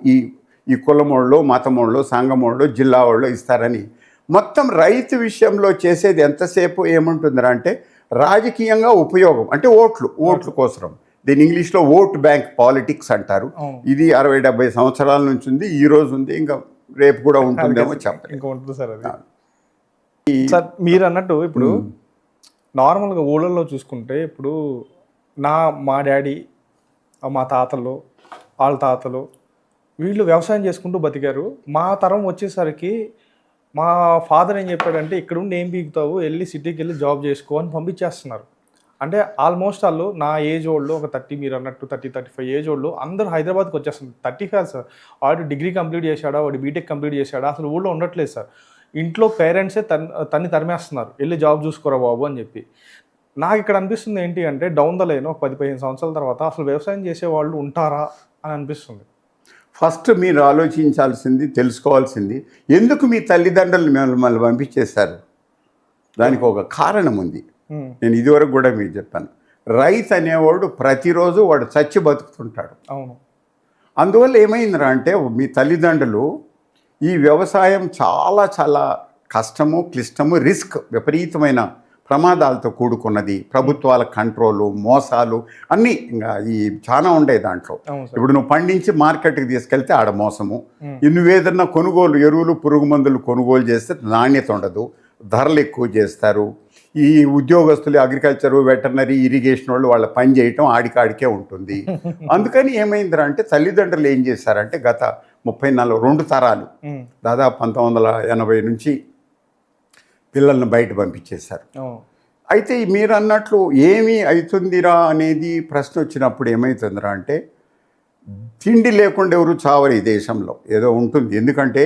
ఈ కులమోళ్ళు, మతమోళ్ళు, సంఘమోళ్ళు, జిల్లా వాళ్ళు ఇస్తారని మొత్తం రైతు విషయంలో చేసేది ఎంతసేపు ఏముంటుందిరా అంటే రాజకీయంగా ఉపయోగం అంటే ఓట్లు కోసం. దీని ఇంగ్లీష్లో ఓట్ బ్యాంక్ పాలిటిక్స్ అంటారు. ఇది 60-70 సంవత్సరాల నుంచి ఉంది, ఈ రోజు ఉంది, ఇంకా రేపు కూడా ఉంటుందేమో చెప్పండి. సార్ మీరు అన్నట్టు ఇప్పుడు నార్మల్గా ఊళ్ళల్లో చూసుకుంటే ఇప్పుడు మా డాడీ, మా తాతలు, వాళ్ళ తాతలు వీళ్ళు వ్యవసాయం చేసుకుంటూ బతికారు. మా తరం వచ్చేసరికి మా ఫాదర్ ఏం చెప్పాడంటే ఇక్కడ ఉండి ఏం పీకుతావు, వెళ్ళి సిటీకి వెళ్ళి జాబ్ చేసుకో అని పంపించేస్తున్నారు. అంటే ఆల్మోస్ట్ వాళ్ళు నా ఏజ్ వాళ్ళు ఒక 30, మీరు అన్నట్టు 30-35 ఏజ్ వాళ్ళు అందరూ హైదరాబాద్కి వచ్చేస్తున్నారు. 30 కాదు సార్, వాడు డిగ్రీ కంప్లీట్ చేశాడా, వాడు బీటెక్ కంప్లీట్ చేశాడా, అసలు ఊళ్ళో ఉండట్లేదు సార్. ఇంట్లో పేరెంట్సే తన్ని తరిమేస్తున్నారు, వెళ్ళి జాబ్ చూసుకోరా బాబు అని చెప్పి. నాకు ఇక్కడ అనిపిస్తుంది ఏంటి అంటే డౌన్ ద లైన్ 10-15 సంవత్సరాల తర్వాత అసలు వ్యవసాయం చేసే వాళ్ళు ఉంటారా అని అనిపిస్తుంది. ఫస్ట్ మీరు ఆలోచించాల్సింది, తెలుసుకోవాల్సింది, ఎందుకు మీ తల్లిదండ్రులు మిమ్మల్ని పంపించేశారు? దానికి ఒక కారణం ఉంది. నేను ఇదివరకు కూడా మీకు చెప్పాను. రైతు అనేవాడు ప్రతిరోజు వాడు చచ్చి బతుకుతుంటాడు. అవును. అందువల్ల ఏమైందిరా అంటే మీ తల్లిదండ్రులు ఈ వ్యవసాయం చాలా చాలా కష్టము, క్లిష్టము, రిస్క్, విపరీతమైన ప్రమాదాలతో కూడుకున్నది. ప్రభుత్వాల కంట్రోలు, మోసాలు అన్నీ ఇంకా చాలా ఉండే దాంట్లో. ఇప్పుడు నువ్వు పండించి మార్కెట్కి తీసుకెళ్తే ఆడ మోసము, నువ్వేదన్నా కొనుగోలు ఎరువులు, పురుగు మందులు కొనుగోలు చేస్తే నాణ్యత ఉండదు, ధరలు ఎక్కువ చేస్తారు. ఈ ఉద్యోగస్తులు అగ్రికల్చరు, వెటర్నరీ, ఇరిగేషన్ వాళ్ళు వాళ్ళ పని చేయటం ఆడికాడికే ఉంటుంది. అందుకని ఏమైందిరా అంటే తల్లిదండ్రులు ఏం చేశారంటే గత 30-42 తరాలు దాదాపు 1980 నుంచి పిల్లల్ని బయట పంపించేశారు. అయితే మీరు అన్నట్లు ఏమి అవుతుందిరా అనేది ప్రశ్న వచ్చినప్పుడు ఏమవుతుందిరా అంటే తిండి లేకుండా ఎవరు చావరు ఈ దేశంలో. ఏదో ఉంటుంది, ఎందుకంటే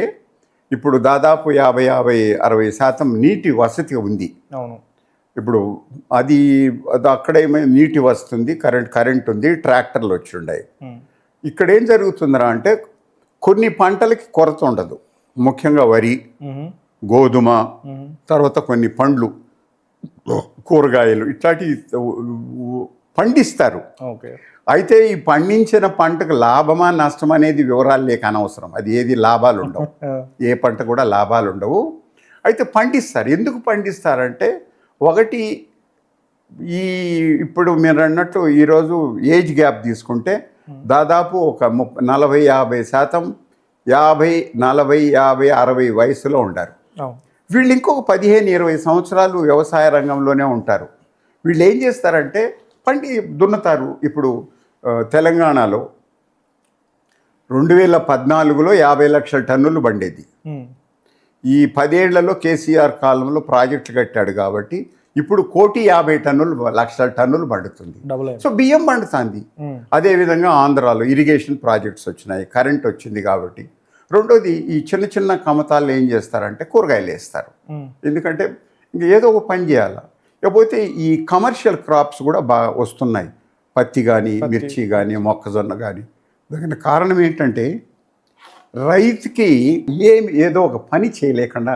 ఇప్పుడు దాదాపు 50-60% నీటి వసతి ఉంది. అవును. ఇప్పుడు అది అక్కడ ఏమైనా నీటి వస్తుంది, కరెంట్ ఉంది, ట్రాక్టర్లు వచ్చి ఉన్నాయి. ఇక్కడ ఏం జరుగుతుందిరా అంటే కొన్ని పంటలకి కొరత ఉండదు, ముఖ్యంగా వరి, గోధుమ, తర్వాత కొన్ని పండ్లు, కూరగాయలు ఇట్లాంటి పండిస్తారు. అయితే ఈ పండించిన పంటకు లాభమా నష్టం అనేది వివరాలు లేక అనవసరం. అది ఏది లాభాలు ఉండవు, ఏ పంట కూడా లాభాలు ఉండవు. అయితే పండిస్తారు. ఎందుకు పండిస్తారంటే ఒకటి ఇప్పుడు మీరు అన్నట్టు ఈరోజు ఏజ్ గ్యాప్ తీసుకుంటే దాదాపు ఒక 40-50% 50, 40, 50, 60 వయసులో ఉంటారు. వీళ్ళు ఇంకొక 15-20 సంవత్సరాలు వ్యవసాయ రంగంలోనే ఉంటారు. వీళ్ళు ఏం చేస్తారంటే దున్నుతారు. ఇప్పుడు తెలంగాణలో 2014లో 50 లక్షల టన్నులు పండేది. ఈ 10 ఏళ్లలో కేసీఆర్ కాలంలో ప్రాజెక్టులు కట్టాడు కాబట్టి ఇప్పుడు 1,50 లక్షల టన్నులు పండుతుంది. సో బియ్యం పండుతుంది. అదేవిధంగా ఆంధ్రాలో ఇరిగేషన్ ప్రాజెక్ట్స్ వచ్చినాయి, కరెంట్ వచ్చింది కాబట్టి. రెండోది ఈ చిన్న చిన్న కమతాల్లో ఏం చేస్తారంటే కూరగాయలు వేస్తారు. ఎందుకంటే ఇంక ఏదో ఒక పని చేయాలి. లేకపోతే ఈ కమర్షియల్ క్రాప్స్ కూడా బాగా వస్తున్నాయి, పత్తి కానీ మిర్చి కానీ మొక్కజొన్న కానీ. దానికి కారణం ఏంటంటే రైతుకి ఏదో ఒక పని చేయలేకుండా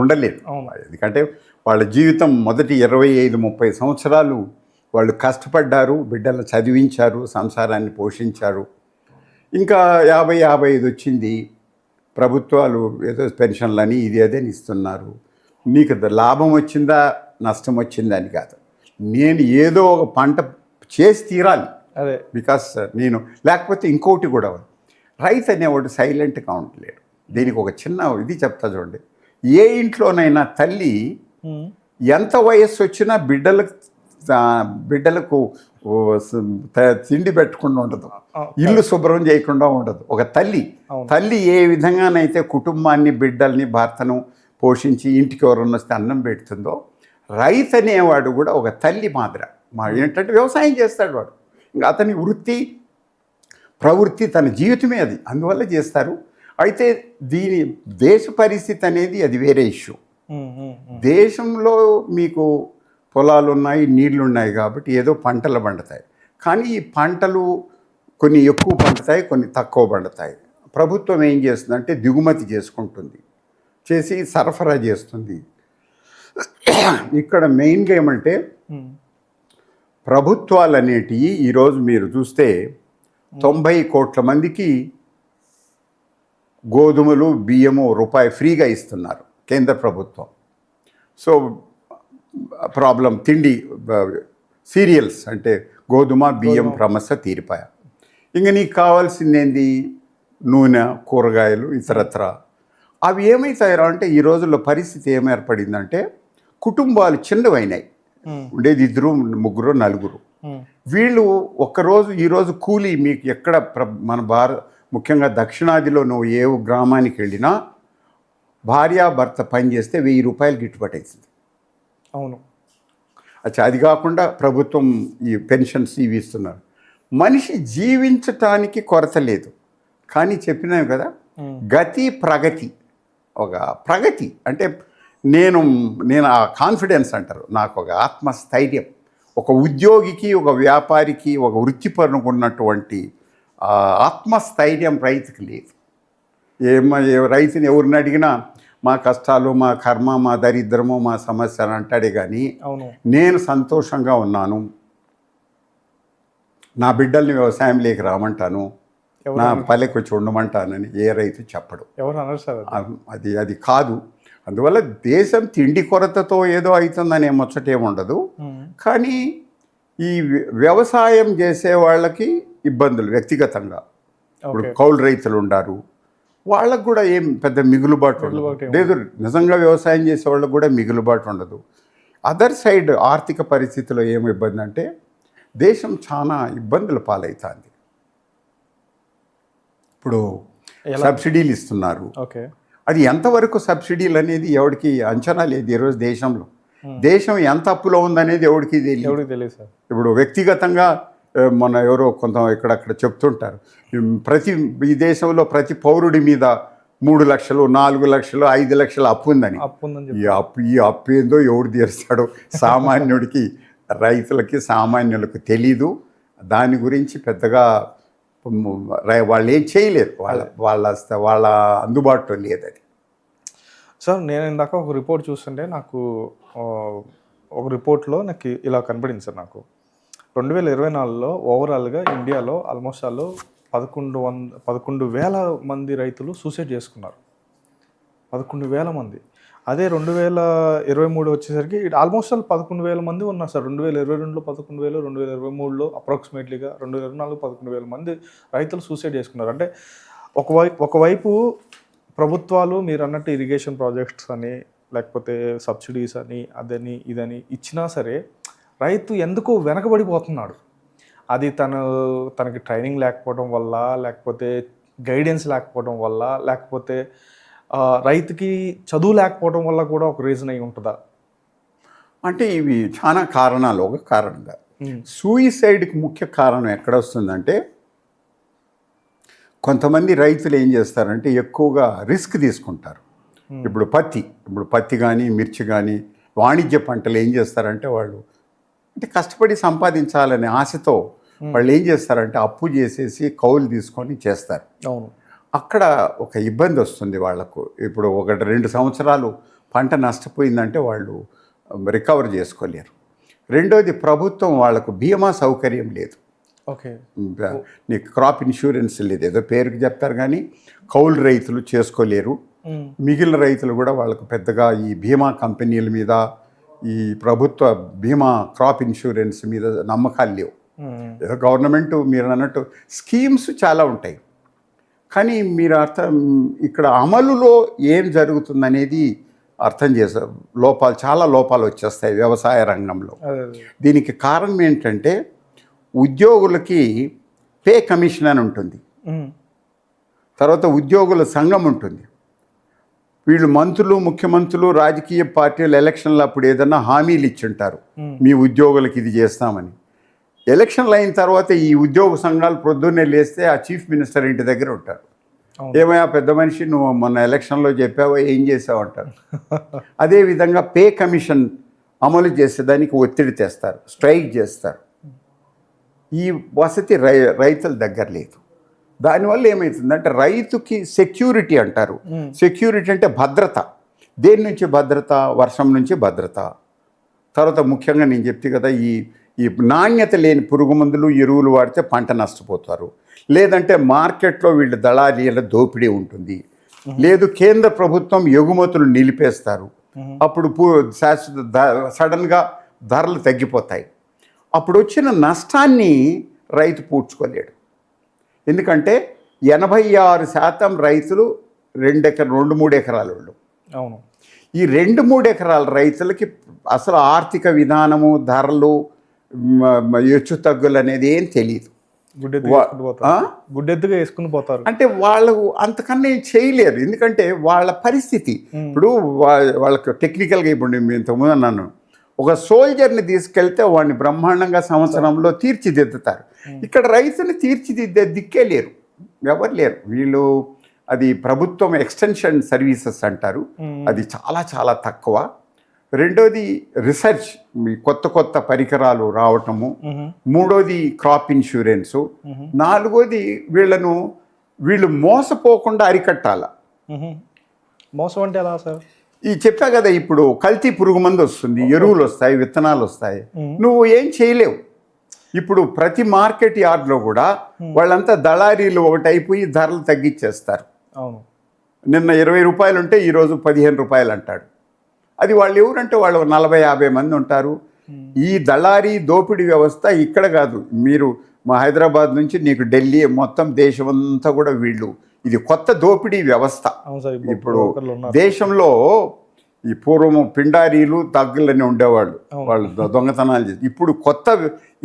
ఉండలేదు. ఎందుకంటే వాళ్ళ జీవితం మొదటి 25-30 సంవత్సరాలు వాళ్ళు కష్టపడ్డారు, బిడ్డలను చదివించారు, సంసారాన్ని పోషించారు. ఇంకా 50-55 వచ్చింది, ప్రభుత్వాలు ఏదో పెన్షన్లని ఇది అదని ఇస్తున్నారు. నీకు లాభం వచ్చిందా నష్టం వచ్చిందా అని కాదు, నేను ఏదో ఒక పంట చేసి తీరాలి. అదే బికాస్ నేను లేకపోతే ఇంకోటి కూడా రైతు అనేవాడు సైలెంట్గా ఉండలేడు. దీనికి ఒక చిన్న ఇది చెప్తా చూడండి. ఏ ఇంట్లోనైనా తల్లి ఎంత వయస్సు వచ్చినా బిడ్డలకు తిండి పెట్టకుండా ఉండదు, ఇల్లు శుభ్రం చేయకుండా ఉండదు. ఒక తల్లి ఏ విధంగానైతే కుటుంబాన్ని, బిడ్డల్ని, భర్తను పోషించి ఇంటికి ఎవరన్నా వస్తే అన్నం పెడుతుందో, రైతు అనేవాడు కూడా ఒక తల్లి మాదిర. ఏంటంటే వ్యవసాయం చేస్తాడు వాడు. ఇంకా అతని వృత్తి ప్రవృత్తి తన జీవితమే అది, అందువల్ల చేస్తారు. అయితే దేశ పరిస్థితి అనేది అది వేరే ఇష్యూ. దేశంలో మీకు పొలాలు ఉన్నాయి, నీళ్లు ఉన్నాయి కాబట్టి ఏదో పంటలు పండుతాయి. కానీ ఈ పంటలు కొన్ని ఎక్కువ పండుతాయి, కొన్ని తక్కువ పండుతాయి. ప్రభుత్వం ఏం చేస్తుందంటే దిగుమతి చేసుకుంటుంది, చేసి సరఫరా చేస్తుంది. ఇక్కడ మెయిన్గా ఏమంటే ప్రభుత్వాలు అనేటివి ఈరోజు మీరు చూస్తే 90 కోట్ల మందికి గోధుమలు, బియ్యము రూపాయి ఫ్రీగా ఇస్తున్నారు కేంద్ర ప్రభుత్వం. సో ప్రాబ్లం తిండి, సీరియల్స్ అంటే గోధుమ బియ్యం సమస్య తీరిపాయా. ఇంక నీకు కావాల్సింది ఏంది? నూనె, కూరగాయలు, ఇతరత్ర. అవి ఏమవుతాయో అంటే ఈ రోజుల్లో పరిస్థితి ఏం ఏర్పడిందంటే కుటుంబాలు చిన్నవైనాయి, ఉండేది 2, 3, 4. వీళ్ళు ఒక్కరోజు ఈరోజు కూలీ మీకు ఎక్కడ మన ముఖ్యంగా దక్షిణాదిలో నువ్వు ఏ గ్రామానికి వెళ్ళినా భార్యాభర్త పని చేస్తే 1000 రూపాయలు గిట్టుబాటు అవుతుంది. అవును. అచ్చా, అది కాకుండా ప్రభుత్వం ఈ పెన్షన్స్ ఇవి ఇస్తున్నారు. మనిషి జీవించటానికి కొరత లేదు. కానీ చెప్పినాను కదా, గతి ప్రగతి. ఒక ప్రగతి అంటే నేను ఆ కాన్ఫిడెన్స్ అంటారు, నాకు ఒక ఆత్మస్థైర్యం. ఒక ఉద్యోగికి, ఒక వ్యాపారికి, ఒక వృత్తిపరునికి ఉన్నటువంటి ఆత్మస్థైర్యం రైతుకి లేదు. రైతుని ఎవరిని అడిగినా మా కష్టాలు, మా కర్మ, మా దరిద్రము, మా సమస్య అని అంటాడే కానీ నేను సంతోషంగా ఉన్నాను, నా బిడ్డల్ని వ్యవసాయంలోకి రామంటాను, నా పల్లెకు వచ్చి ఉండమంటానని ఏ రైతు చెప్పడు. అది కాదు. అందువల్ల దేశం తిండి కొరతతో ఏదో అవుతుందనే ముచ్చటేముండదు. కానీ ఈ వ్యవసాయం చేసే వాళ్ళకి ఇబ్బందులు వ్యక్తిగతంగా. ఇప్పుడు కౌలు రైతులు ఉండారు, వాళ్ళకు కూడా ఏం పెద్ద మిగులుబాటు ఉండదు. లేదు, నిజంగా వ్యవసాయం చేసే వాళ్ళకు కూడా మిగులుబాటు ఉండదు. అదర్ సైడ్ ఆర్థిక పరిస్థితిలో ఏం ఇబ్బంది అంటే దేశం చాలా ఇబ్బందులు పాలవుతుంది. ఇప్పుడు సబ్సిడీలు ఇస్తున్నారు. అది ఎంతవరకు సబ్సిడీలు అనేది ఎవరికి అంచనా లేదు ఈరోజు దేశంలో. దేశం ఎంత అప్పులో ఉందనేది ఎవరికి తెలియదు. ఇప్పుడు వ్యక్తిగతంగా మన ఎవరో కొంత ఇక్కడక్కడ చెప్తుంటారు, ఈ దేశంలో ప్రతి పౌరుడి మీద 3 లక్షలు, 4 లక్షలు, 5 లక్షల అప్పు ఉందని. ఈ అప్పు ఏందో ఎవడు తీరుస్తాడో సామాన్యుడికి, రైతులకి, సామాన్యులకు తెలీదు. దాని గురించి పెద్దగా వాళ్ళు ఏం చేయలేరు, వాళ్ళ అందుబాటులో లేదు అది. సార్, నేను ఇందాక ఒక రిపోర్ట్ చూస్తుంటే నాకు ఒక రిపోర్ట్లో నాకు ఇలా కనపడింది సార్. నాకు 2024లో ఓవరాల్గా ఇండియాలో ఆల్మోస్ట్ 11,000 మంది రైతులు సూసైడ్ చేసుకున్నారు. 11,000 మంది. అదే 2023 వచ్చేసరికి ఆల్మోస్ట్ 11,000 మంది ఉన్నారు సార్. 2022లో 11,000, 2023లో అప్రాక్సిమేట్లీగా 2024 11,000 మంది రైతులు సూసైడ్ చేసుకున్నారు. అంటే ఒకవైపు ప్రభుత్వాలు మీరు అన్నట్టు ఇరిగేషన్ ప్రాజెక్ట్స్ అని, లేకపోతే సబ్సిడీస్ అని, అదని ఇదని ఇచ్చినా సరే రైతు ఎందుకో వెనకబడిపోతున్నాడు. అది తనకి ట్రైనింగ్ లేకపోవడం వల్ల, లేకపోతే గైడెన్స్ లేకపోవడం వల్ల, లేకపోతే రైతుకి చదువు లేకపోవడం వల్ల కూడా ఒక రీజన్ అయి ఉంటుందా? అంటే ఇవి చాలా కారణాలు. ఒక కారణంగా సూయిసైడ్కి ముఖ్య కారణం ఎక్కడ వస్తుందంటే, కొంతమంది రైతులు ఏం చేస్తారంటే ఎక్కువగా రిస్క్ తీసుకుంటారు. ఇప్పుడు పత్తి కానీ మిర్చి కానీ వాణిజ్య పంటలు ఏం చేస్తారంటే వాళ్ళు అంటే కష్టపడి సంపాదించాలనే ఆశతో వాళ్ళు ఏం చేస్తారంటే అప్పు చేసేసి కౌలు తీసుకొని చేస్తారు. అవును. అక్కడ ఒక ఇబ్బంది వస్తుంది వాళ్ళకు. ఇప్పుడు 1-2 సంవత్సరాలు పంట నష్టపోయిందంటే వాళ్ళు రికవర్ చేసుకోలేరు. రెండోది ప్రభుత్వం వాళ్ళకు బీమా సౌకర్యం లేదు. ఓకే. నీకు క్రాప్ ఇన్సూరెన్స్ లేదు, ఏదో పేరుకి చెప్తారు కానీ కౌలు రైతులు చేసుకోలేరు. మిగిలిన రైతులు కూడా వాళ్ళకు పెద్దగా ఈ బీమా కంపెనీల మీద, ఈ ప్రభుత్వ బీమా క్రాప్ ఇన్సూరెన్స్ మీద నమ్మకాలు లేవు. ఏదో గవర్నమెంట్ మీరు అన్నట్టు స్కీమ్స్ చాలా ఉంటాయి, కానీ మీరు ఇక్కడ అమలులో ఏం జరుగుతుందనేది అర్థం చేస్తారు. చాలా లోపాలు వచ్చేస్తాయి వ్యవసాయ రంగంలో. దీనికి కారణం ఏంటంటే ఉద్యోగులకి పే కమిషన్ అని ఉంటుంది, తర్వాత ఉద్యోగుల సంఘం ఉంటుంది. వీళ్ళు మంత్రులు, ముఖ్యమంత్రులు, రాజకీయ పార్టీలు ఎలక్షన్లు అప్పుడు ఏదన్నా హామీలు ఇచ్చుంటారు, మీ ఉద్యోగులకి ఇది చేస్తామని. ఎలక్షన్లు అయిన తర్వాత ఈ ఉద్యోగ సంఘాలు పొద్దున్నే లేస్తే ఆ చీఫ్ మినిస్టర్ ఇంటి దగ్గర ఉంటారు. ఏమయ్యా పెద్ద మనిషి, నువ్వు మొన్న ఎలక్షన్లో చెప్పావో ఏం చేసావు అంటారు. అదేవిధంగా పే కమిషన్ అమలు చేసేదానికి ఒత్తిడి తెస్తారు, స్ట్రైక్ చేస్తారు. ఈ వసతి రైతుల దగ్గర లేదు. దానివల్ల ఏమవుతుందంటే రైతుకి సెక్యూరిటీ అంటారు. సెక్యూరిటీ అంటే భద్రత. దేని నుంచి భద్రత? వర్షం నుంచి భద్రత. తర్వాత ముఖ్యంగా నేను చెప్తే కదా, ఈ నాణ్యత లేని పురుగు మందులు, ఎరువులు వాడితే పంట నష్టపోతారు. లేదంటే మార్కెట్లో వీళ్ళు దళారీల దోపిడీ ఉంటుంది. లేదు కేంద్ర ప్రభుత్వం ఎగుమతులు నిలిపేస్తారు. అప్పుడు సడన్గా ధరలు తగ్గిపోతాయి. అప్పుడు వచ్చిన నష్టాన్ని రైతు పూడ్చుకోలేడు. ఎందుకంటే 86% రైతులు 2-3 ఎకరాల వాళ్ళు. అవును. ఈ 2-3 ఎకరాల రైతులకి అసలు ఆర్థిక విధానము, ధరలు, హెచ్చు తగ్గులు అనేది ఏం తెలియదు. గుడ్డెద్దుగా వేసుకుని పోతారు. అంటే వాళ్ళు అంతకన్నా ఏం చేయలేరు. ఎందుకంటే వాళ్ళ పరిస్థితి. ఇప్పుడు వాళ్ళకు టెక్నికల్గా ఇప్పుడు ఇంతకుముందు అన్నాను, ఒక సోల్జర్ని తీసుకెళ్తే వాడిని బ్రహ్మాండంగా సంవత్సరంలో తీర్చిదిద్దుతారు. ఇక్కడ రైతుని తీర్చిదిద్దే దిక్కే లేరు, ఎవరు లేరు. వీళ్ళు అది ప్రభుత్వం ఎక్స్టెన్షన్ సర్వీసెస్ అంటారు, అది చాలా చాలా తక్కువ. రెండోది రీసెర్చ్, కొత్త పరికరాలు రావటము. మూడోది క్రాప్ ఇన్సూరెన్సు. నాలుగోది వీళ్ళు మోసపోకుండా అరికట్టాల. మోసం అంటే ఎలా సార్? ఈ చెప్పా కదా, ఇప్పుడు కల్తీ పురుగు మందు వస్తుంది, ఎరువులు వస్తాయి, విత్తనాలు వస్తాయి, నువ్వు ఏం చేయలేవు. ఇప్పుడు ప్రతి మార్కెట్ యార్డ్లో కూడా వాళ్ళంతా దళారీలు ఒకటైపోయి ధరలు తగ్గించేస్తారు. అవును. నిన్న 20 రూపాయలు ఉంటే ఈరోజు 15 రూపాయలు అంటాడు. అది వాళ్ళు ఎవరంటే వాళ్ళు 40-50 మంది ఉంటారు. ఈ దళారీ దోపిడీ వ్యవస్థ ఇక్కడ కాదు, మీరు మా హైదరాబాద్ నుంచి నీకు ఢిల్లీ మొత్తం దేశమంతా కూడా వీళ్ళు, ఇది కొత్త దోపిడీ వ్యవస్థ. ఇప్పుడు దేశంలో ఈ పూర్వము పిండారీలు, తగ్గులని ఉండేవాళ్ళు, వాళ్ళు దొంగతనాలు చేసి. ఇప్పుడు కొత్త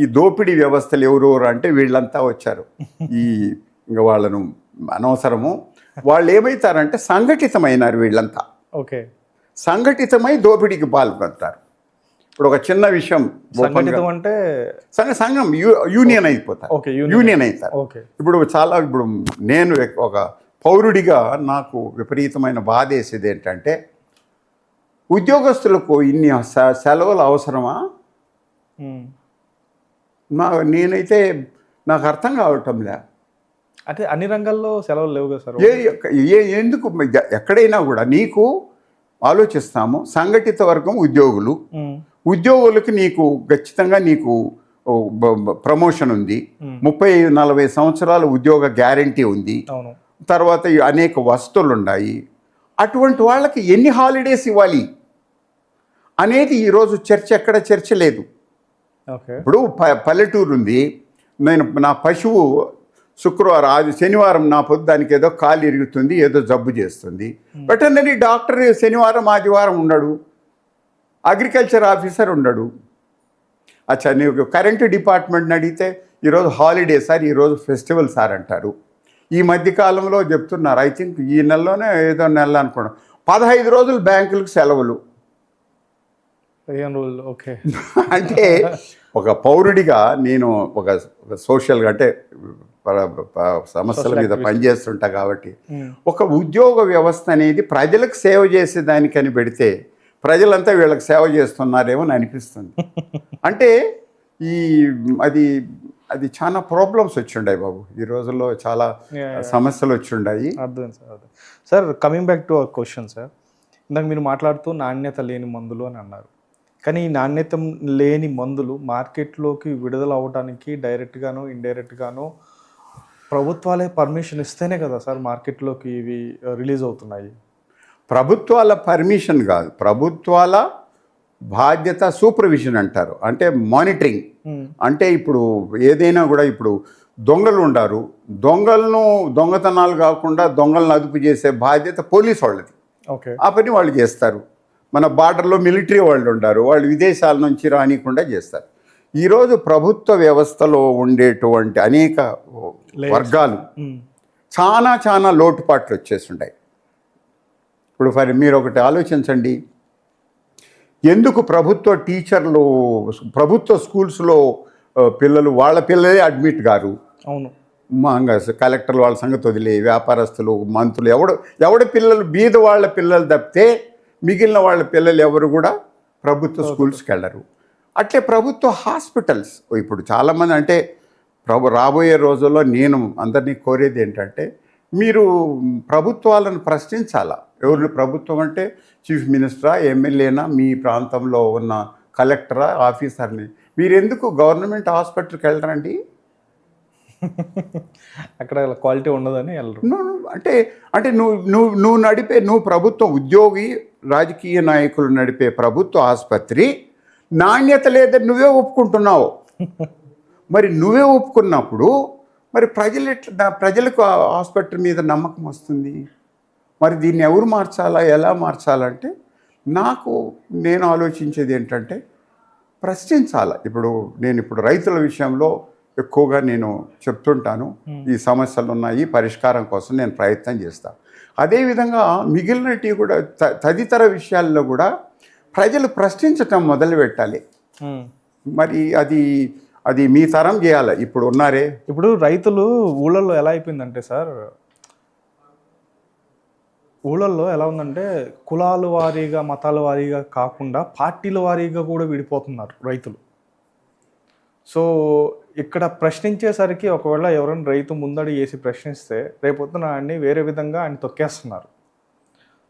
ఈ దోపిడీ వ్యవస్థలు ఎవరెవరు అంటే వీళ్ళంతా వచ్చారు. ఇంకా వాళ్ళను అనవసరము. వాళ్ళు ఏమవుతారంటే సంఘటితమైనారు వీళ్ళంతా. ఓకే. సంఘటితమై దోపిడీకి పాల్పడతారు. ఇప్పుడు ఒక చిన్న విషయం అంటే సంఘం యూనియన్ అయిపోతారు. యూనియన్ అవుతారు. ఇప్పుడు నేను ఒక పౌరుడిగా నాకు విపరీతమైన బాధ వేసేది ఏంటంటే, ఉద్యోగస్తులకు ఇన్ని సెలవులు అవసరమా? నేనైతే నాకు అర్థం కావటంలే. అంటే అన్ని రంగాల్లో సెలవులు లేవు కదా సార్. ఎందుకు? ఎక్కడైనా కూడా నీకు ఆలోచిస్తాము, సంఘటిత వర్గం ఉద్యోగులకి నీకు ఖచ్చితంగా నీకు ప్రమోషన్ ఉంది, 35-40 సంవత్సరాల ఉద్యోగ గ్యారంటీ ఉంది, తర్వాత అనేక వస్తువులు ఉన్నాయి. అటువంటి వాళ్ళకి ఎన్ని హాలిడేస్ ఇవ్వాలి అనేది ఈరోజు ఎక్కడ చర్చ లేదు. ఇప్పుడు పల్లెటూరు ఉంది, నా పశువు శనివారం నా పొద్దు దానికి ఏదో కాలు ఇరుగుతుంది, ఏదో జబ్బు చేస్తుంది, వెటర్నరీ డాక్టర్ శనివారం ఆదివారం ఉండడు, అగ్రికల్చర్ ఆఫీసర్ ఉండడు. అచ్చా, నీకు కరెంటు డిపార్ట్మెంట్ని అడిగితే ఈరోజు హాలిడే సార్, ఈరోజు ఫెస్టివల్ సార్ అంటారు. ఈ మధ్యకాలంలో చెప్తున్నారు, ఐ థింక్ ఈ నెలలోనే ఏదో నెల అనుకోండి, 15 రోజులు బ్యాంకులకు సెలవులు. 15 రోజులు. ఓకే. అంటే ఒక పౌరుడిగా నేను ఒక సోషల్గా అంటే సమస్యల మీద పనిచేస్తుంటా కాబట్టి, ఒక ఉద్యోగ వ్యవస్థ అనేది ప్రజలకు సేవ చేసేదానికని పెడితే ప్రజలంతా వీళ్ళకి సేవ చేస్తున్నారేమో అని అనిపిస్తుంది. అంటే ఈ అది అది చాలా ప్రాబ్లమ్స్ వచ్చిండాయి బాబు, ఈ రోజుల్లో చాలా సమస్యలు వచ్చిండాయి. అర్థం సార్, అర్థం sir. Coming back to our question sir, ఇందాక మీరు మాట్లాడుతూ నాణ్యత లేని మందులు అని అన్నారు. కానీ ఈ నాణ్యత లేని మందులు మార్కెట్లోకి విడుదల అవ్వడానికి డైరెక్ట్గాను ఇండైరెక్ట్గాను ప్రభుత్వాలే పర్మిషన్ ఇస్తేనే కదా సార్ మార్కెట్లోకి ఇవి రిలీజ్ అవుతున్నాయి. ప్రభుత్వాల పర్మిషన్ కాదు, ప్రభుత్వాల బాధ్యత సూపర్విజన్ అంటారు, అంటే మానిటరింగ్. అంటే ఇప్పుడు ఏదైనా కూడా ఇప్పుడు దొంగలు ఉండారు, దొంగతనాలు కాకుండా దొంగలను అదుపు చేసే బాధ్యత పోలీస్ వాళ్ళది. ఓకే, ఆ పని వాళ్ళు చేస్తారు. మన బార్డర్లో మిలిటరీ వాళ్ళు ఉంటారు, వాళ్ళు విదేశాల నుంచి రానికుండా చేస్తారు. ఈరోజు ప్రభుత్వ వ్యవస్థలో ఉండేటువంటి అనేక వర్గాలు చాలా చాలా లోటుపాట్లు వచ్చేస్తుంటాయి. ఇప్పుడు మీరు ఒకటి ఆలోచించండి, ఎందుకు ప్రభుత్వ టీచర్లు ప్రభుత్వ స్కూల్స్లో పిల్లలు వాళ్ళ పిల్లలే అడ్మిట్ గారు? అవును, కలెక్టర్లు వాళ్ళ సంగతి వదిలే, వ్యాపారస్తులు, మంత్రులు, ఎవడి పిల్లలు బీద వాళ్ళ పిల్లలు తప్పితే మిగిలిన వాళ్ళ పిల్లలు ఎవరు కూడా ప్రభుత్వ స్కూల్స్కి వెళ్ళరు. అట్లే ప్రభుత్వ హాస్పిటల్స్ ఇప్పుడు చాలామంది, అంటే రాబోయే రోజుల్లో నేను అందరినీ కోరేది ఏంటంటే, మీరు ప్రభుత్వాలను ప్రశ్నించాలా. ఎవరు ప్రభుత్వం అంటే చీఫ్ మినిస్టరా, ఎమ్మెల్యేనా, మీ ప్రాంతంలో ఉన్న కలెక్టరా, ఆఫీసర్ని. మీరు ఎందుకు గవర్నమెంట్ హాస్పిటల్కి వెళ్ళరండి? అక్కడ క్వాలిటీ ఉండదని వెళ్ళరు. అంటే నువ్వు ప్రభుత్వ ఉద్యోగి, రాజకీయ నాయకులు నడిపే ప్రభుత్వ ఆసుపత్రి నాణ్యత లేదని నువ్వే ఒప్పుకుంటున్నావు. మరి నువ్వే ఒప్పుకున్నప్పుడు మరి ప్రజలకు హాస్పిటల్ మీద నమ్మకం వస్తుంది. మరి దీన్ని ఎవరు మార్చాలా, ఎలా మార్చాలంటే నేను ఆలోచించేది ఏంటంటే ప్రశ్నించాలి. ఇప్పుడు రైతుల విషయంలో ఎక్కువగా నేను చెప్తుంటాను, ఈ సమస్యలు ఉన్నాయి, పరిష్కారం కోసం నేను ప్రయత్నం చేస్తాను. అదేవిధంగా మిగిలినవి కూడా తదితర విషయాల్లో కూడా ప్రజలు ప్రశ్నించటం మొదలు పెట్టాలి. మరి అది మీ తరం చేయాలి. ఇప్పుడు ఉన్నారే, ఇప్పుడు రైతులు ఊళ్ళల్లో ఎలా అయిపోయిందంటే సార్, ఊళ్ళల్లో ఎలా ఉందంటే కులాల వారీగా, మతాల వారీగా కాకుండా పార్టీల వారీగా కూడా విడిపోతున్నారు రైతులు. సో ఇక్కడ ప్రశ్నించేసరికి ఒకవేళ ఎవరైనా రైతు ముందడి వేసి ప్రశ్నిస్తే రేపొద్దున ఆయన్ని వేరే విధంగా ఆయన తొక్కేస్తున్నారు.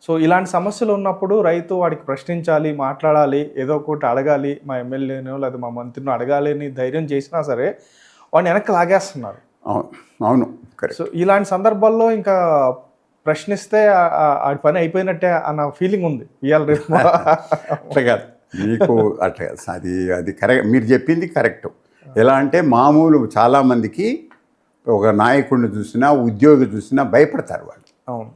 సో ఇలాంటి సమస్యలు ఉన్నప్పుడు రైతు వాడికి ప్రశ్నించాలి, మాట్లాడాలి, ఏదో ఒకటి అడగాలి, మా ఎమ్మెల్యేనో లేదా మా మంత్రినో అడగాలి అని ధైర్యం చేసినా సరే వాడిని వెనక్కి లాగేస్తున్నారు. అవును. సో ఇలాంటి సందర్భాల్లో ఇంకా ప్రశ్నిస్తే ఆ పని అయిపోయినట్టే అన్న ఫీలింగ్ ఉంది ఇవాళ రేపు. అట్లా కాదు, మీకు అట్లా అది కరెక్ట్, మీరు చెప్పింది కరెక్ట్. ఎలా అంటే మామూలు చాలామందికి ఒక నాయకుడిని చూసినా, ఉద్యోగి చూసినా భయపడతారు వాళ్ళు. అవును,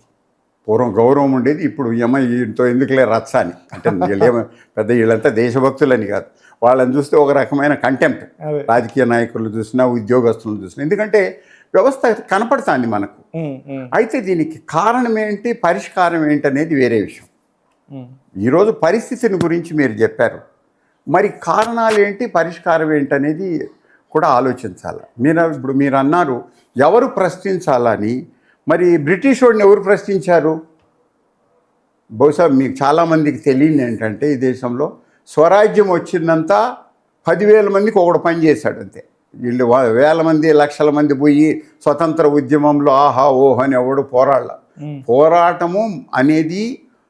పూర్వం గౌరవం ఉండేది, ఇప్పుడు ఈయనతో ఎందుకులే రచ్చ అని. అంటే వీళ్ళంతా దేశభక్తులని కాదు, వాళ్ళని చూస్తే ఒక రకమైన కంటెంప్ట్. రాజకీయ నాయకులు చూసినా, ఉద్యోగస్తులను చూసినా, ఎందుకంటే వ్యవస్థ కనపడుతుంది మనకు. అయితే దీనికి కారణం ఏంటి, పరిష్కారం ఏంటి అనేది వేరే విషయం. ఈరోజు పరిస్థితిని గురించి మీరు చెప్పారు, మరి కారణాలు ఏంటి, పరిష్కారం ఏంటి అనేది కూడా ఆలోచించాలి. మీరు అన్నారు ఎవరు ప్రశ్నించాలని. మరి బ్రిటిష్ వాడిని ఎవరు ప్రశ్నించారు? బహుశా మీకు చాలామందికి తెలియదు ఏంటంటే, ఈ దేశంలో స్వరాజ్యం వచ్చిందంతా 10,000 మందికి ఒకడు పని చేశాడు అంతే. వీళ్ళు వేల మంది, లక్షల మంది పోయి స్వతంత్ర ఉద్యమంలో ఆహా ఓహ్ అని ఎవడు పోరాటము అనేది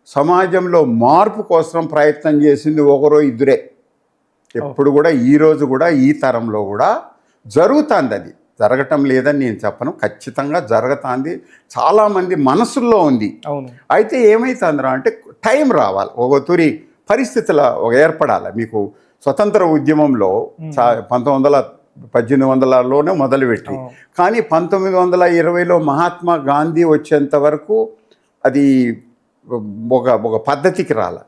సమాజంలో మార్పు కోసం ప్రయత్నం చేసింది ఒకరో ఇద్దరే. ఎప్పుడు కూడా ఈరోజు కూడా ఈ తరంలో కూడా జరుగుతుంది. అది జరగటం లేదని నేను చెప్పను, ఖచ్చితంగా జరుగుతుంది. చాలామంది మనసుల్లో ఉంది. అయితే ఏమవుతుందిరా అంటే టైం రావాలి, ఒక తూరి పరిస్థితుల ఏర్పడాలి. మీకు స్వతంత్ర ఉద్యమంలో 1800లోనే మొదలుపెట్టి, కానీ 1920లో మహాత్మా గాంధీ వచ్చేంత వరకు అది ఒక పద్ధతికి రాల.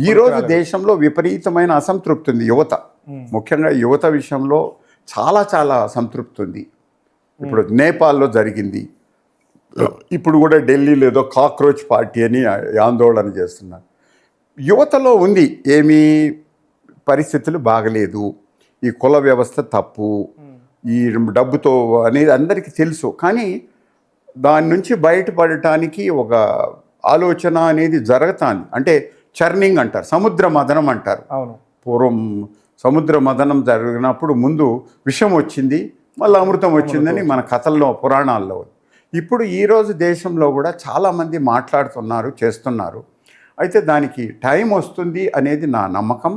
ఈరోజు దేశంలో విపరీతమైన అసంతృప్తి ఉంది. ముఖ్యంగా యువత విషయంలో చాలా చాలా అసంతృప్తి ఉంది. ఇప్పుడు నేపాల్లో జరిగింది, ఇప్పుడు కూడా ఢిల్లీలో ఏదో కాక్రోచ్ పార్టీ అని ఆందోళన చేస్తున్నారు. యువతలో ఉంది, ఏమీ పరిస్థితులు బాగలేదు, ఈ కుల వ్యవస్థ తప్పు, ఈ డబ్బుతో అనేది అందరికీ తెలుసు. కానీ దాని నుంచి బయటపడటానికి ఒక ఆలోచన అనేది జరుగుతుంది. అంటే చర్నింగ్ అంటారు, సముద్ర మదనం అంటారు. అవును. పూర్వం సముద్ర మదనం జరిగినప్పుడు ముందు విషం వచ్చింది, మళ్ళీ అమృతం వచ్చిందని మన కథల్లో పురాణాల్లో. ఇప్పుడు ఈరోజు దేశంలో కూడా చాలామంది మాట్లాడుతున్నారు, చేస్తున్నారు. అయితే దానికి టైం వస్తుంది అనేది నా నమ్మకం.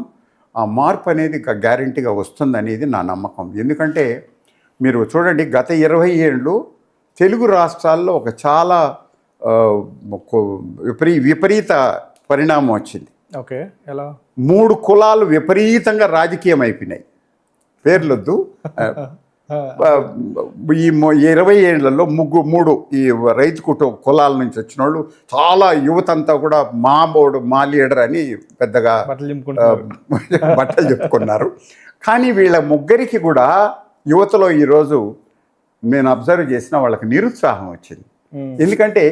ఆ మార్పు అనేది గ్యారంటీగా వస్తుంది అనేది నా నమ్మకం. ఎందుకంటే మీరు చూడండి, గత 20 ఏళ్ళు తెలుగు రాష్ట్రాల్లో ఒక చాలా విపరీత పరిణామం వచ్చింది. ఓకే, ఎలా? 3 కులాలు విపరీతంగా రాజకీయం అయిపోయినాయి. పేర్లొద్దు. ఈ 20 ఏళ్లలో 3 ఈ రైతు కులాల నుంచి వచ్చిన వాళ్ళు చాలా యువత అంతా కూడా మా లీడర్ అని పెద్దగా బట్టలు చెప్పుకున్నారు. కానీ వీళ్ళ ముగ్గురికి కూడా యువతలో ఈరోజు నేను అబ్జర్వ్ చేసిన వాళ్ళకి నిరుత్సాహం వచ్చింది. ఎందుకంటే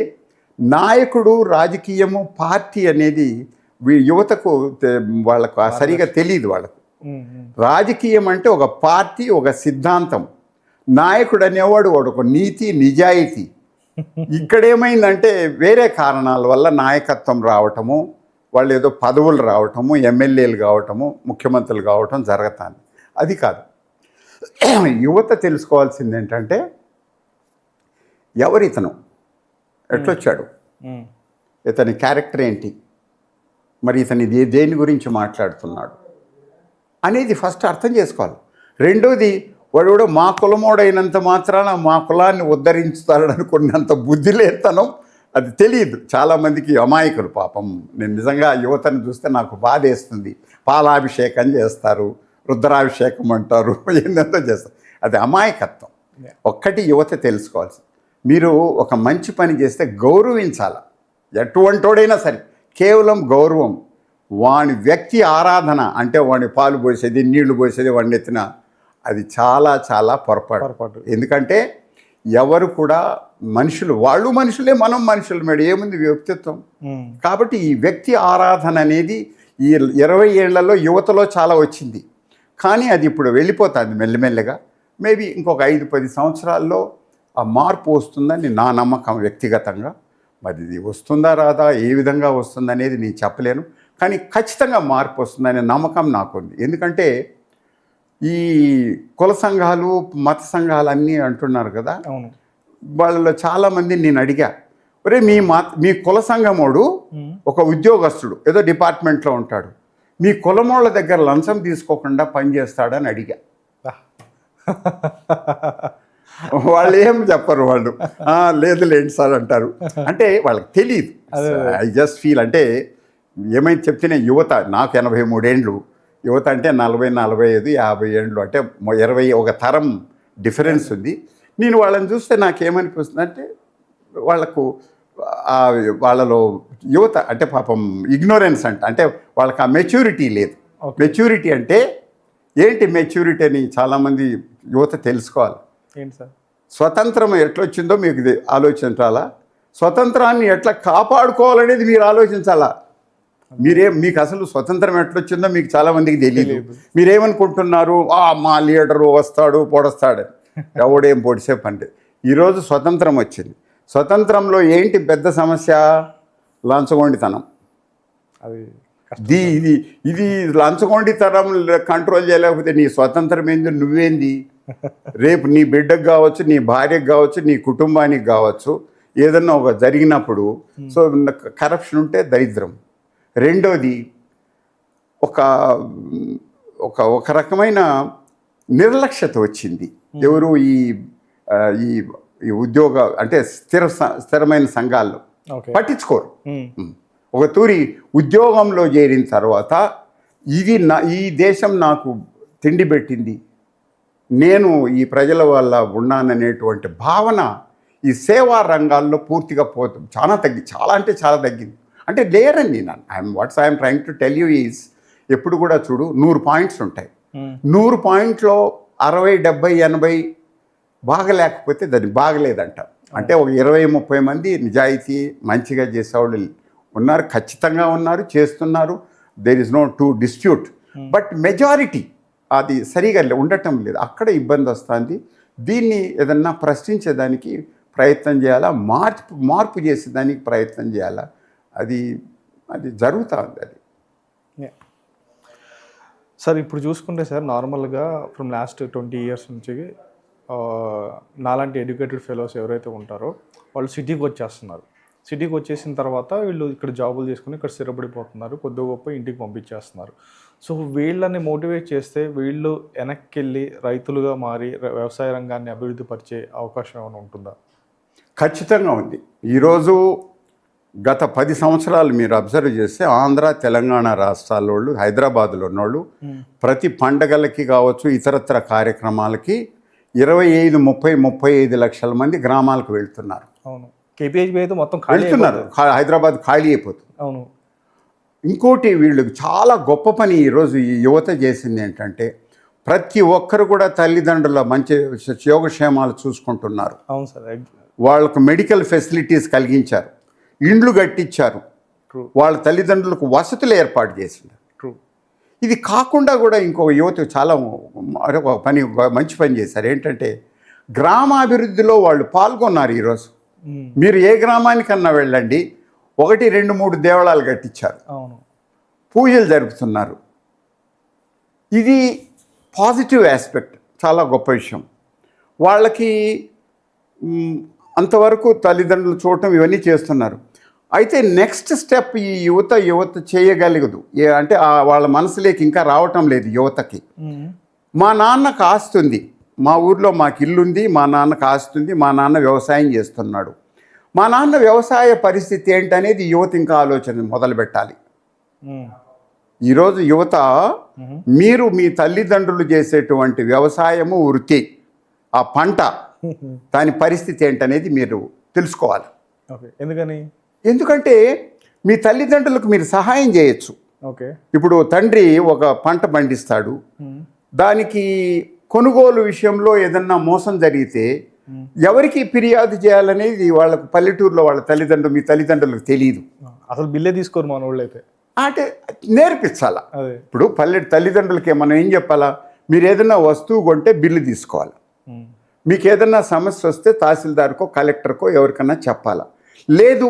నాయకుడు, రాజకీయము, పార్టీ అనేది యువతకు వాళ్ళకు సరిగా తెలియదు. వాళ్ళకు రాజకీయం అంటే ఒక పార్టీ, ఒక సిద్ధాంతం. నాయకుడు అనేవాడు వాడు ఒక నీతి, నిజాయితీ. ఇక్కడేమైందంటే వేరే కారణాల వల్ల నాయకత్వం రావటము, వాళ్ళు ఏదో పదవులు రావటము, ఎమ్మెల్యేలు కావటము, ముఖ్యమంత్రులు కావటం జరుగుతుంది. అది కాదు. యువత తెలుసుకోవాల్సింది ఏంటంటే ఎవరితను, ఎట్లొచ్చాడు, ఇతని క్యారెక్టర్ ఏంటి, మరి ఇతని దేని గురించి మాట్లాడుతున్నాడు అనేది ఫస్ట్ అర్థం చేసుకోవాలి. రెండోది, వాడు కూడా మా కులమోడైనంత మాత్రాన మా కులాన్ని ఉద్ధరించుతాడు అనుకున్నంత బుద్ధి లేతనం అది తెలియదు చాలామందికి. అమాయకులు పాపం. నేను నిజంగా యువతను చూస్తే నాకు బాధేస్తుంది. పాలాభిషేకం చేస్తారు, రుద్రాభిషేకం అంటారు, ఏంటంతో చేస్తారు. అది అమాయకత్వం. ఒక్కటి యువత తెలుసుకోవాల్సి, మీరు ఒక మంచి పని చేస్తే గౌరవించాలి. ఎటువంటోడైనా సరే, కేవలం గౌరవం. వాని వ్యక్తి ఆరాధన అంటే వాడిని పాలు పోసేది, నీళ్లు పోసేది, వాడిని ఎత్తిన, అది చాలా చాలా పొరపాటు. ఎందుకంటే ఎవరు కూడా మనుషులు, వాళ్ళు మనుషులే, మనం మనుషులు, మేడం ఏముంది వ్యక్తిత్వం. కాబట్టి ఈ వ్యక్తి ఆరాధన అనేది ఈ 20 ఏళ్లలో యువతలో చాలా వచ్చింది. కానీ అది ఇప్పుడు వెళ్ళిపోతుంది మెల్లమెల్లగా. మేబీ ఇంకొక 5-10 సంవత్సరాల్లో ఆ మార్పు వస్తుందని నా నమ్మకం వ్యక్తిగతంగా. మరి ఇది వస్తుందా రాదా, ఏ విధంగా వస్తుందనేది నేను చెప్పలేను. కానీ ఖచ్చితంగా మార్పు వస్తుందనే నమ్మకం నాకుంది. ఎందుకంటే ఈ కుల సంఘాలు, మత సంఘాలు అన్నీ అంటున్నారు కదా. అవును. వాళ్ళలో చాలామంది నేను అడిగా, ఒరే మీ కుల సంఘమోడు ఒక ఉద్యోగస్తుడు ఏదో డిపార్ట్మెంట్లో ఉంటాడు, మీ కులమోళ్ళ దగ్గర లంచం తీసుకోకుండా పనిచేస్తాడని అడిగా. వాళ్ళు ఏం చెప్పరు, వాళ్ళు లేదులేండి సార్ అంటారు. అంటే వాళ్ళకి తెలియదు. ఐ జస్ట్ ఫీల్ అంటే ఏమైతే చెప్తేనే యువత, నాకు 83 ఏండ్లు, యువత అంటే 40, 45, 50 ఏండ్లు, అంటే 20 ఒక తరం డిఫరెన్స్ ఉంది. నేను వాళ్ళని చూస్తే నాకేమనిపిస్తుంది అంటే వాళ్ళలో యువత అంటే పాపం ఇగ్నోరెన్స్ అంటే వాళ్ళకి ఆ మెచ్యూరిటీ లేదు. మెచ్యూరిటీ అంటే ఏంటి, మెచ్యూరిటీ అని చాలామంది యువత తెలుసుకోవాలి. ఏంటి సార్? స్వతంత్రం ఎట్లొచ్చిందో మీకు ఆలోచించాలా, స్వతంత్రాన్ని ఎట్లా కాపాడుకోవాలనేది మీరు ఆలోచించాలా. మీకు అసలు స్వతంత్రం ఎట్లొచ్చిందో మీకు చాలామందికి తెలియదు. మీరేమనుకుంటున్నారు, మా లీడరు వస్తాడు పొడస్తాడు, ఎవడేం పొడిసే పండి. ఈరోజు స్వతంత్రం వచ్చింది. స్వతంత్రంలో ఏంటి పెద్ద సమస్య? లంచగొండితనం. ఇది లంచగొండితనం కంట్రోల్ చేయలేకపోతే నీ స్వతంత్రం ఏంది, నువ్వేంది? రేపు నీ బిడ్డకు కావచ్చు, నీ భార్యకు కావచ్చు, నీ కుటుంబానికి కావచ్చు, ఏదన్నా ఒక జరిగినప్పుడు సో కరప్షన్ ఉంటే దరిద్రం. రెండోది ఒక రకమైన నిర్లక్ష్యత వచ్చింది. ఎవరు ఈ ఉద్యోగ అంటే స్థిరమైన సంఘాల్లో పట్టించుకోరు. ఒక తూరి ఉద్యోగంలో చేరిన తర్వాత ఈ దేశం నాకు తిండి పెట్టింది, నేను ఈ ప్రజల వల్ల ఉన్నాననేటువంటి భావన ఈ సేవా రంగాల్లో పూర్తిగా పోతుంది. చాలా అంటే చాలా తగ్గింది. అంటే లేరండి. I'm trying to tell you is, ఎప్పుడు కూడా చూడు 100 పాయింట్స్ ఉంటాయి. 100 పాయింట్లో 60, 70, 80 బాగలేకపోతే దాన్ని బాగలేదంట. అంటే ఒక 20-30 మంది నిజాయితీ మంచిగా చేసేవాళ్ళు ఉన్నారు, ఖచ్చితంగా ఉన్నారు, చేస్తున్నారు. There is no to dispute. But majority అది సరిగా ఉండటం లేదు. అక్కడ ఇబ్బంది వస్తుంది. దీన్ని ఏదన్నా ప్రశ్నించేదానికి ప్రయత్నం చేయాలా, మార్పు చేసేదానికి ప్రయత్నం చేయాలా. అది జరుగుతూ ఉంది. అది సార్ ఇప్పుడు చూసుకుంటే సార్ నార్మల్గా ఫ్రమ్ లాస్ట్ 20 years నుంచి ఆ, నాలాంటి ఎడ్యుకేటెడ్ ఫెలోస్ ఎవరైతే ఉంటారో వాళ్ళు సిటీకి వచ్చేస్తున్నారు. సిటీకి వచ్చేసిన తర్వాత వీళ్ళు ఇక్కడ జాబులు చేసుకుని ఇక్కడ స్థిరపడిపోతున్నారు, కొద్ది గొప్ప ఇంటికి పంపించేస్తున్నారు. సో వీళ్ళని మోటివేట్ చేస్తే వీళ్ళు వెనక్కి వెళ్ళి రైతులుగా మారి వ్యవసాయ రంగాన్ని అభివృద్ధి పరిచే అవకాశం ఏమైనా ఉంటుందా? ఖచ్చితంగా ఉంది. ఈరోజు గత 10 సంవత్సరాలు మీరు అబ్జర్వ్ చేస్తే ఆంధ్ర తెలంగాణ రాష్ట్రాల వాళ్ళు, హైదరాబాద్లో ఉన్నోళ్ళు ప్రతి పండగలకి కావచ్చు ఇతరత్ర కార్యక్రమాలకి 25, 30, 35 లక్షల మంది గ్రామాలకు వెళ్తున్నారు. అవును, కేపీహెచ్బీ అయితే మొత్తం ఖాళీ వెళ్తున్నారు. హైదరాబాద్ ఖాళీ అయిపోతుంది. అవును. ఇంకోటి వీళ్ళకి చాలా గొప్ప పని ఈరోజు ఈ యువత చేసింది ఏంటంటే ప్రతి ఒక్కరు కూడా తల్లిదండ్రుల మంచి యోగక్షేమాలు చూసుకుంటున్నారు. అవును సార్. వాళ్ళకు మెడికల్ ఫెసిలిటీస్ కలిగించారు, ఇండ్లు కట్టించారు, వాళ్ళ తల్లిదండ్రులకు వసతులు ఏర్పాటు చేసింది. ట్రూ. ఇది కాకుండా కూడా ఇంకొక యువత చాలా మరొక పని, మంచి పని చేశారు. ఏంటంటే గ్రామాభివృద్ధిలో వాళ్ళు పాల్గొన్నారు. ఈరోజు మీరు ఏ గ్రామానికన్నా వెళ్ళండి, 1, 2, 3 దేవాలయాలు కట్టించారు, అవును, పూజలు జరుపుతున్నారు. ఇది పాజిటివ్ ఆస్పెక్ట్, చాలా గొప్ప విషయం. వాళ్ళకి అంతవరకు తల్లిదండ్రులు చూడటం ఇవన్నీ చేస్తున్నారు. అయితే నెక్స్ట్ స్టెప్ ఈ యువత చేయగలగదు. అంటే వాళ్ళ మనసులోకి ఇంకా రావటం లేదు యువతకి. మా నాన్నకు ఆస్తుంది, మా ఊర్లో మాకు ఇల్లుంది, మా నాన్నకు ఆస్తుంది, మా నాన్న వ్యవసాయం చేస్తున్నాడు, మా నాన్న వ్యవసాయ పరిస్థితి ఏంటనేది యువత ఇంకా ఆలోచన మొదలు పెట్టాలి. ఈరోజు యువత మీరు మీ తల్లిదండ్రులు చేసేటువంటి వ్యవసాయము వృత్తి, ఆ పంట, దాని పరిస్థితి ఏంటనేది మీరు తెలుసుకోవాలి. ఓకే. ఎందుకంటే మీ తల్లిదండ్రులకు మీరు సహాయం చేయొచ్చు. ఓకే. ఇప్పుడు తండ్రి ఒక పంట పండిస్తాడు, దానికి కొనుగోలు విషయంలో ఏదన్నా మోసం జరిగితే ఎవరికి ఫిర్యాదు చేయాలనేది వాళ్ళకు పల్లెటూరులో వాళ్ళ తల్లిదండ్రులు, మీ తల్లిదండ్రులకు తెలియదు. అసలు బిల్లే తీసుకోరు మన వాళ్ళు అయితే. అంటే నేర్పించాలా. ఇప్పుడు తల్లిదండ్రులకి మనం ఏం చెప్పాలా, మీరు ఏదైనా వస్తువు కొంటే బిల్లు తీసుకోవాలి, మీకు ఏదైనా సమస్య వస్తే తహసీల్దార్కో కలెక్టర్కో ఎవరికన్నా చెప్పాలా, లేదు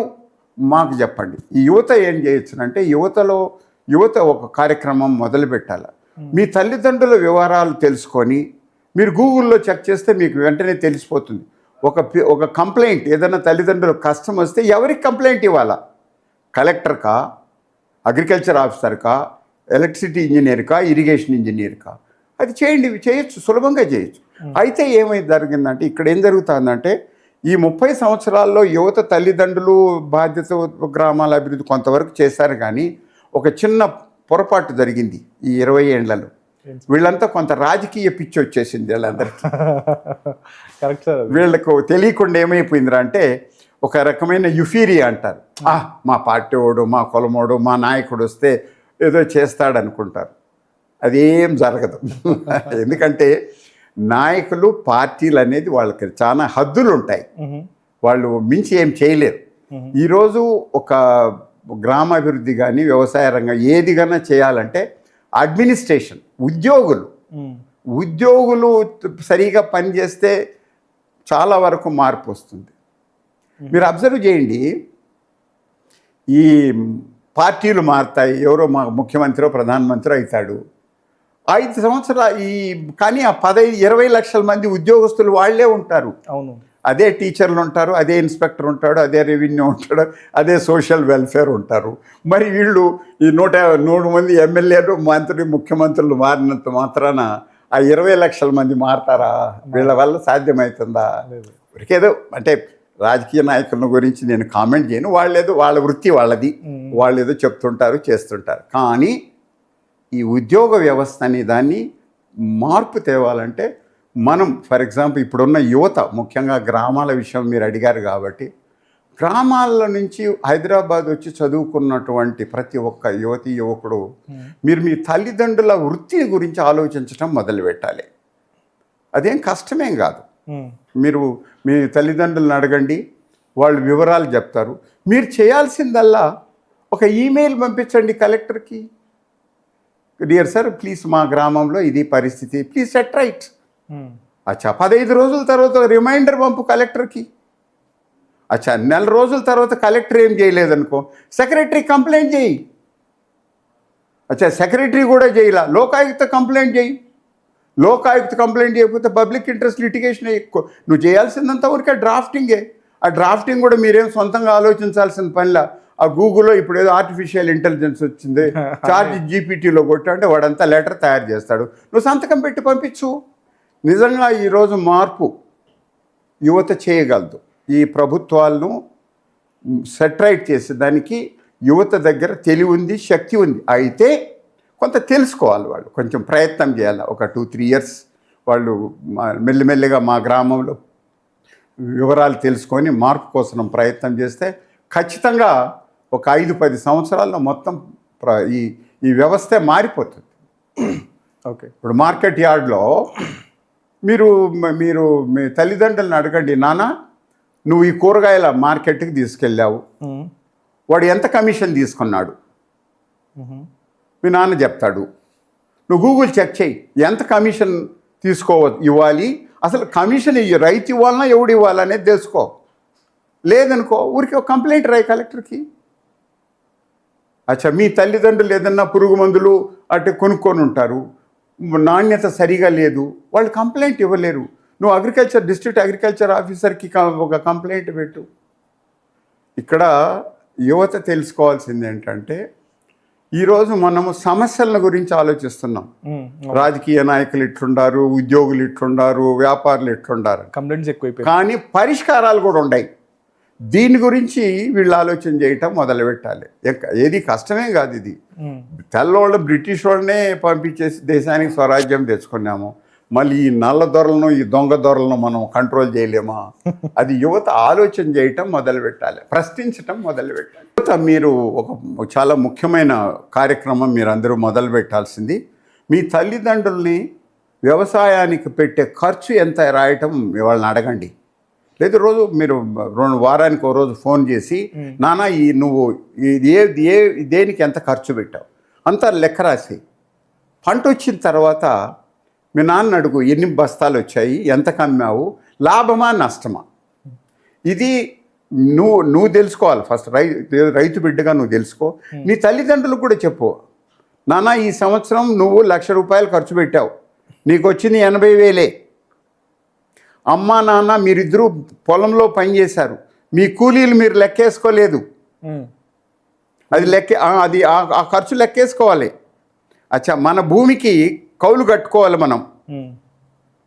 మాకు చెప్పండి. ఈ యువత ఏం చేయొచ్చునంటే యువత ఒక కార్యక్రమం మొదలు పెట్టాలి. మీ తల్లిదండ్రుల వివరాలు తెలుసుకొని మీరు గూగుల్లో చెక్ చేస్తే మీకు వెంటనే తెలిసిపోతుంది. ఒక కంప్లైంట్, ఏదైనా తల్లిదండ్రులకు కష్టం వస్తే ఎవరికి కంప్లైంట్ ఇవ్వాలా, కలెక్టర్కా, అగ్రికల్చర్ ఆఫీసర్కా, ఎలక్ట్రిసిటీ ఇంజనీర్కా, ఇరిగేషన్ ఇంజనీర్కా, అది చేయండి. చేయొచ్చు, సులభంగా చేయొచ్చు. అయితే ఏమైంది జరిగిందంటే ఇక్కడ ఏం జరుగుతుందంటే ఈ 30 సంవత్సరాల్లో యువత తల్లిదండ్రులు బాధ్యత గ్రామాల అభివృద్ధి కొంతవరకు చేశారు, కానీ ఒక చిన్న పొరపాటు జరిగింది ఈ 20 ఏళ్లలో. వీళ్ళంతా కొంత రాజకీయ పిచ్చి వచ్చేసింది వీళ్ళందరికీ. Correct sir. వీళ్ళకు తెలియకుండా ఏమైపోయిందిరా అంటే ఒక రకమైన యుఫీరియా అంటారు. మా పార్టీ వాడు, మా కులమోడు, మా నాయకుడు వస్తే ఏదో చేస్తాడనుకుంటారు. అదేం జరగదు. ఎందుకంటే నాయకులు, పార్టీలు అనేది వాళ్ళకి చాలా హద్దులు ఉంటాయి, వాళ్ళు మించి ఏం చేయలేరు. ఈరోజు ఒక గ్రామాభివృద్ధి కానీ వ్యవసాయ రంగం ఏది కన్నా చేయాలంటే అడ్మినిస్ట్రేషన్, ఉద్యోగులు సరిగా పనిచేస్తే చాలా వరకు మార్పు వస్తుంది. మీరు అబ్జర్వ్ చేయండి, ఈ పార్టీలు మారుతాయి, ఎవరో మా ముఖ్యమంత్రి ప్రధానమంత్రి అవుతాడు, 5 సంవత్సరాలు కానీ ఆ 15-20 లక్షల మంది ఉద్యోగస్తులు వాళ్ళే ఉంటారు. అవును. అదే టీచర్లు ఉంటారు, అదే ఇన్స్పెక్టర్ ఉంటాడు, అదే రెవెన్యూ ఉంటాడు, అదే సోషల్ వెల్ఫేర్ ఉంటారు. మరి వీళ్ళు ఈ 100 మంది ఎమ్మెల్యేలు, ముఖ్యమంత్రులు మారినంత మాత్రాన ఆ 20 లక్షల మంది మారతారా? వీళ్ళ వల్ల సాధ్యమవుతుందా? ఏదో అంటే రాజకీయ నాయకుల గురించి నేను కామెంట్ చేయను, వాళ్ళ వృత్తి వాళ్ళది, వాళ్ళు ఏదో చెప్తుంటారు, చేస్తుంటారు. కానీ ఈ ఉద్యోగ వ్యవస్థ అనే దాన్ని మార్పు తేవాలంటే మనం, ఫర్ ఎగ్జాంపుల్ ఇప్పుడున్న యువత, ముఖ్యంగా గ్రామాల విషయం మీరు అడిగారు కాబట్టి, గ్రామాల నుంచి హైదరాబాద్ వచ్చి చదువుకున్నటువంటి ప్రతి ఒక్క యువకుడు మీరు మీ తల్లిదండ్రుల వృత్తి గురించి ఆలోచించడం మొదలుపెట్టాలి. అదేం కష్టమేం కాదు. మీరు మీ తల్లిదండ్రులను అడగండి, వాళ్ళు వివరాలు చెప్తారు. మీరు చేయాల్సిందల్లా ఒక ఈమెయిల్ పంపించండి కలెక్టర్కి, డియర్ సార్ ప్లీజ్ మా గ్రామంలో ఇది పరిస్థితి, ప్లీజ్ సెట్ రైట్. అచ్చా 15 రోజుల తర్వాత రిమైండర్ పంపు కలెక్టర్కి. అచ్చా 4 రోజుల తర్వాత కలెక్టర్ ఏం చేయలేదనుకో, సెక్రటరీ కంప్లైంట్ చేయి. అచ్చా సెక్రటరీ కూడా చేయాల, లోకాయుక్త కంప్లైంట్ చేయి. లోకాయుక్త కంప్లైంట్ చేయకపోతే పబ్లిక్ ఇంట్రెస్ట్ లిటిగేషన్ ఎక్కువ. నువ్వు చేయాల్సిందంతా ఊరికే డ్రాఫ్టింగే. ఆ డ్రాఫ్టింగ్ కూడా మీరేం సొంతంగా ఆలోచించాల్సిన పనిలా. ఆ గూగుల్లో ఇప్పుడు ఏదో ఆర్టిఫిషియల్ ఇంటెలిజెన్స్ వచ్చింది, చార్జ్ జీపీటీలో కొట్టు అంటే వాడంతా లెటర్ తయారు చేస్తాడు, నువ్వు సంతకం పెట్టి పంపించు. నిజంగా ఈరోజు మార్పు యువత చేయగలదు. ఈ ప్రభుత్వాలను సెటరైట్ చేసే దానికి యువత దగ్గర తెలివి ఉంది, శక్తి ఉంది. అయితే కొంత తెలుసుకోవాలి, వాళ్ళు కొంచెం ప్రయత్నం చేయాలి. ఒక 2-3 ఇయర్స్ వాళ్ళు మెల్లిమెల్లిగా మా గ్రామంలో వివరాలు తెలుసుకొని మార్పు కోసం ప్రయత్నం చేస్తే ఖచ్చితంగా ఒక 5-10 సంవత్సరాల్లో మొత్తం ఈ ఈ వ్యవస్థే మారిపోతుంది. ఓకే. ఇప్పుడు మార్కెట్ యార్డ్లో మీరు మీరు మీ తల్లిదండ్రులను అడగండి, నాన్న నువ్వు ఈ కూరగాయల మార్కెట్కి తీసుకెళ్ళావు, వాడు ఎంత కమిషన్ తీసుకున్నాడు, మీ నాన్న చెప్తాడు. నువ్వు గూగుల్ చెక్ చేయి, ఎంత కమిషన్ ఇవ్వాలి, అసలు కమిషన్ రైతు ఇవ్వాలన్నా ఎవడు ఇవ్వాలనేది తెలుసుకో. లేదనుకో ఊరికి ఒక కంప్లైంట్ రాయి కలెక్టర్కి. అచ్చా, మీ తల్లిదండ్రులు ఏదన్నా పురుగు మందులు అటు కొనుక్కొని ఉంటారు, నాణ్యత సరిగా లేదు, వాళ్ళు కంప్లైంట్ ఇవ్వలేరు. నువ్వు డిస్ట్రిక్ట్ అగ్రికల్చర్ ఆఫీసర్కి ఒక కంప్లైంట్ పెట్టు. ఇక్కడ యువత తెలుసుకోవాల్సింది ఏంటంటే, ఈరోజు మనము సమస్యల గురించి ఆలోచిస్తున్నాం. రాజకీయ నాయకులు ఇట్లుండారు, ఉద్యోగులు ఇట్లుండారు, వ్యాపారులు ఇట్లుండారు, కంప్లైంట్స్ ఎక్కువైపోయి, కానీ పరిష్కారాలు కూడా ఉన్నాయి. దీని గురించి వీళ్ళు ఆలోచన చేయటం మొదలుపెట్టాలి. ఏది కష్టమే కాదు. ఇది తెల్లవాళ్ళు బ్రిటిష్ వాళ్ళనే పంపించేసి దేశానికి స్వరాజ్యం తెచ్చుకున్నాము. మళ్ళీ ఈ నల్ల దొరలను, ఈ దొంగ దొరలను మనం కంట్రోల్ చేయలేమా? అది యువత ఆలోచన చేయటం మొదలుపెట్టాలి, ప్రశ్నించటం మొదలుపెట్టాలి. యువత మీరు ఒక చాలా ముఖ్యమైన కార్యక్రమం మీరు అందరూ మొదలు పెట్టాల్సింది, మీ తల్లిదండ్రుల్ని వ్యవసాయానికి పెట్టే ఖర్చు ఎంత రాయటం వాళ్ళని అడగండి. లేదు రోజు మీరు వారానికి ఒక రోజు ఫోన్ చేసి, నాన్న నువ్వు దేనికి ఎంత ఖర్చు పెట్టావు అంతా లెక్క రాసి, పంట వచ్చిన తర్వాత మీ నాన్న అడుగు, ఎన్ని బస్తాలు వచ్చాయి, ఎంత కమ్మావు, లాభమా నష్టమా. ఇది నువ్వు తెలుసుకోవాలి ఫస్ట్. రైతు బిడ్డగా నువ్వు తెలుసుకో. నీ తల్లిదండ్రులకు కూడా చెప్పు, నాన్న ఈ సంవత్సరం నువ్వు 1,00,000 రూపాయలు ఖర్చు పెట్టావు, నీకు వచ్చింది 80,000. అమ్మ నాన్న మీరిద్దరూ పొలంలో పనిచేశారు, మీ కూలీలు మీరు లెక్కేసుకోలేదు, అది ఆ ఖర్చు లెక్కేసుకోవాలి. అచ్చా, మన భూమికి కౌలు కట్టుకోవాలి మనం,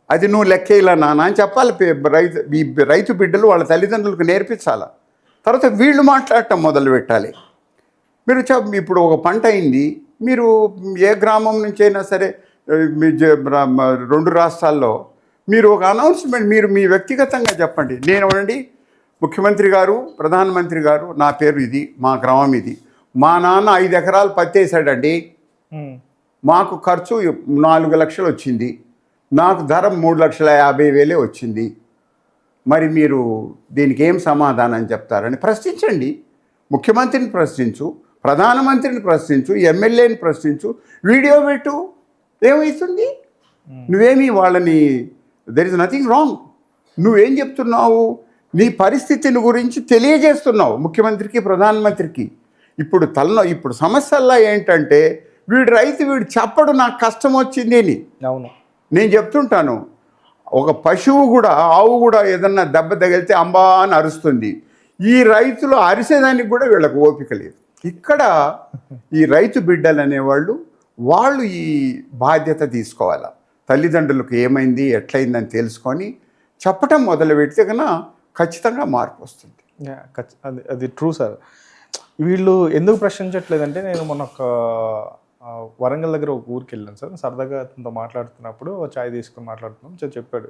అది నువ్వు లెక్కేలా నాన్న అని చెప్పాలి. రైతు బిడ్డలు వాళ్ళ తల్లిదండ్రులకు నేర్పించాలి. తర్వాత వీళ్ళు మాట్లాడటం మొదలు పెట్టాలి. మీరు ఇప్పుడు ఒక పంట అయింది, మీరు ఏ గ్రామం నుంచి అయినా సరే 2 రాష్ట్రాల్లో మీరు ఒక అనౌన్స్మెంట్ మీరు మీ వ్యక్తిగతంగా చెప్పండి. నేనండి ముఖ్యమంత్రి గారు, ప్రధానమంత్రి గారు, నా పేరు ఇది, మా గ్రామం ఇది, మా నాన్న 5 ఎకరాలు పత్తి వేసాడండి, మాకు ఖర్చు 4 లక్షలు వచ్చింది, నాకు ధర 3,50,000 వచ్చింది, మరి మీరు దీనికి ఏం సమాధానం చెప్తారని ప్రశ్నించండి. ముఖ్యమంత్రిని ప్రశ్నించు, ప్రధానమంత్రిని ప్రశ్నించు, ఎమ్మెల్యేని ప్రశ్నించు, వీడియో పెట్టు, ఏమవుతుంది? నువ్వేమి వాళ్ళని దెర్ ఇస్ నథింగ్ రాంగ్. నువ్వేం చెప్తున్నావు? నీ పరిస్థితిని గురించి తెలియజేస్తున్నావు ముఖ్యమంత్రికి, ప్రధానమంత్రికి. ఇప్పుడు సమస్యల్లా ఏంటంటే, వీడు చెప్పడు నాకు కష్టం వచ్చింది అని. అవును, నేను చెప్తుంటాను, ఒక పశువు కూడా, ఆవు కూడా ఏదన్నా దెబ్బ తగిలితే అంబా అని అరుస్తుంది. ఈ రైతులు అరిసేదానికి కూడా వీళ్ళకు ఓపిక లేదు. ఇక్కడ ఈ రైతు బిడ్డలు అనేవాళ్ళు ఈ బాధ్యత తీసుకోవాలి. తల్లిదండ్రులకు ఏమైంది, ఎట్లయిందని తెలుసుకొని చెప్పటం మొదలు పెడితే కన్నా ఖచ్చితంగా మార్పు వస్తుంది. అది ట్రూ సార్. వీళ్ళు ఎందుకు ప్రశ్నించట్లేదంటే, నేను మొన్న ఒక వరంగల్ దగ్గర ఒక ఊరికి వెళ్ళాను సార్, సరదాగా అతనితో మాట్లాడుతున్నప్పుడు చాయ్ తీసుకుని మాట్లాడుతున్నాం, చెప్పాడు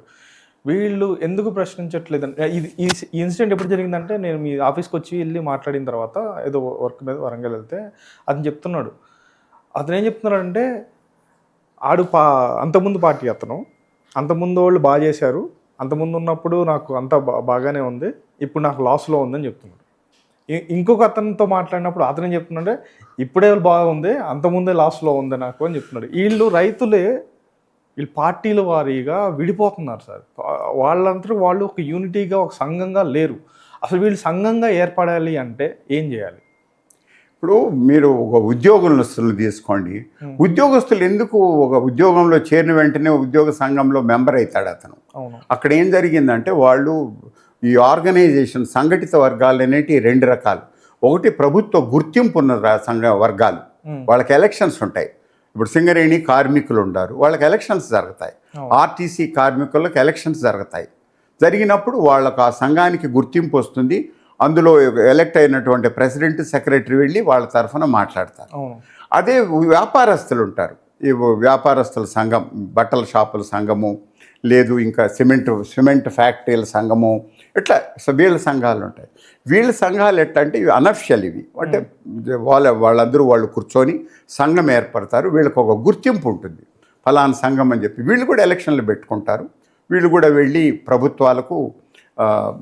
వీళ్ళు ఎందుకు ప్రశ్నించట్లేదంటే, ఈ ఇన్సిడెంట్ ఎప్పుడు జరిగిందంటే, నేను మీ ఆఫీస్కి వచ్చి వెళ్ళి మాట్లాడిన తర్వాత ఏదో వర్క్ మీద వరంగల్ వెళ్తే అతను చెప్తున్నాడు, అతను ఏం చెప్తున్నాడంటే, అంతకుముందు పార్టీ అతను, అంతకుముందు వాళ్ళు బాగా చేశారు, అంతకుముందు ఉన్నప్పుడు నాకు అంతా బాగానే ఉంది, ఇప్పుడు నాకు లాస్లో ఉందని చెప్తున్నాడు. ఇంకొక అతనితో మాట్లాడినప్పుడు అతను ఏం చెప్తున్నాడే, ఇప్పుడే బాగుంది, అంతకుముందే లాస్లో ఉంది నాకు అని చెప్తున్నాడు. వీళ్ళు పార్టీల వారీగా విడిపోతున్నారు సార్. వాళ్ళంతా వాళ్ళు ఒక యూనిటీగా, ఒక సంఘంగా లేరు. అసలు వీళ్ళు సంఘంగా ఏర్పడాలి అంటే ఏం చేయాలి? ఇప్పుడు మీరు ఒక ఉద్యోగస్తులు తీసుకోండి. ఉద్యోగస్తులు ఎందుకు ఒక ఉద్యోగంలో చేరిన వెంటనే ఉద్యోగ సంఘంలో మెంబర్ అవుతాడు అతను? అవును. అక్కడ ఏం జరిగిందంటే వాళ్ళు ఈ ఆర్గనైజేషన్ సంఘటిత వర్గాలు అనేవి రెండు రకాలు. ఒకటి ప్రభుత్వ గుర్తింపు ఉన్న సంఘ వర్గాలు, వాళ్ళకి ఎలక్షన్స్ ఉంటాయి. ఇప్పుడు సింగరేణి కార్మికులు ఉన్నారు, వాళ్ళకి ఎలక్షన్స్ జరుగుతాయి. ఆర్టీసీ కార్మికులకు ఎలక్షన్స్ జరుగుతాయి. జరిగినప్పుడు వాళ్ళకు ఆ సంఘానికి గుర్తింపు వస్తుంది. అందులో ఎలక్ట్ అయినటువంటి ప్రెసిడెంట్, సెక్రటరీ వెళ్ళి వాళ్ళ తరఫున మాట్లాడతారు. అదే వ్యాపారస్తులు ఉంటారు, ఈ వ్యాపారస్తుల సంఘం, బట్టల షాపుల సంఘము, లేదు ఇంకా సిమెంట్ ఫ్యాక్టరీల సంఘము, ఇట్లా వీళ్ళ సంఘాలు ఉంటాయి. వీళ్ళ సంఘాలు ఎట్లా అంటే ఇవి అనఫిషియల్, ఇవి అంటే వాళ్ళందరూ వాళ్ళు కూర్చొని సంఘం ఏర్పడతారు. వీళ్ళకి ఒక గుర్తింపు ఉంటుంది, ఫలానా సంఘం అని చెప్పి. వీళ్ళు కూడా ఎలక్షన్లు పెట్టుకుంటారు. వీళ్ళు కూడా వెళ్ళి ప్రభుత్వాలకు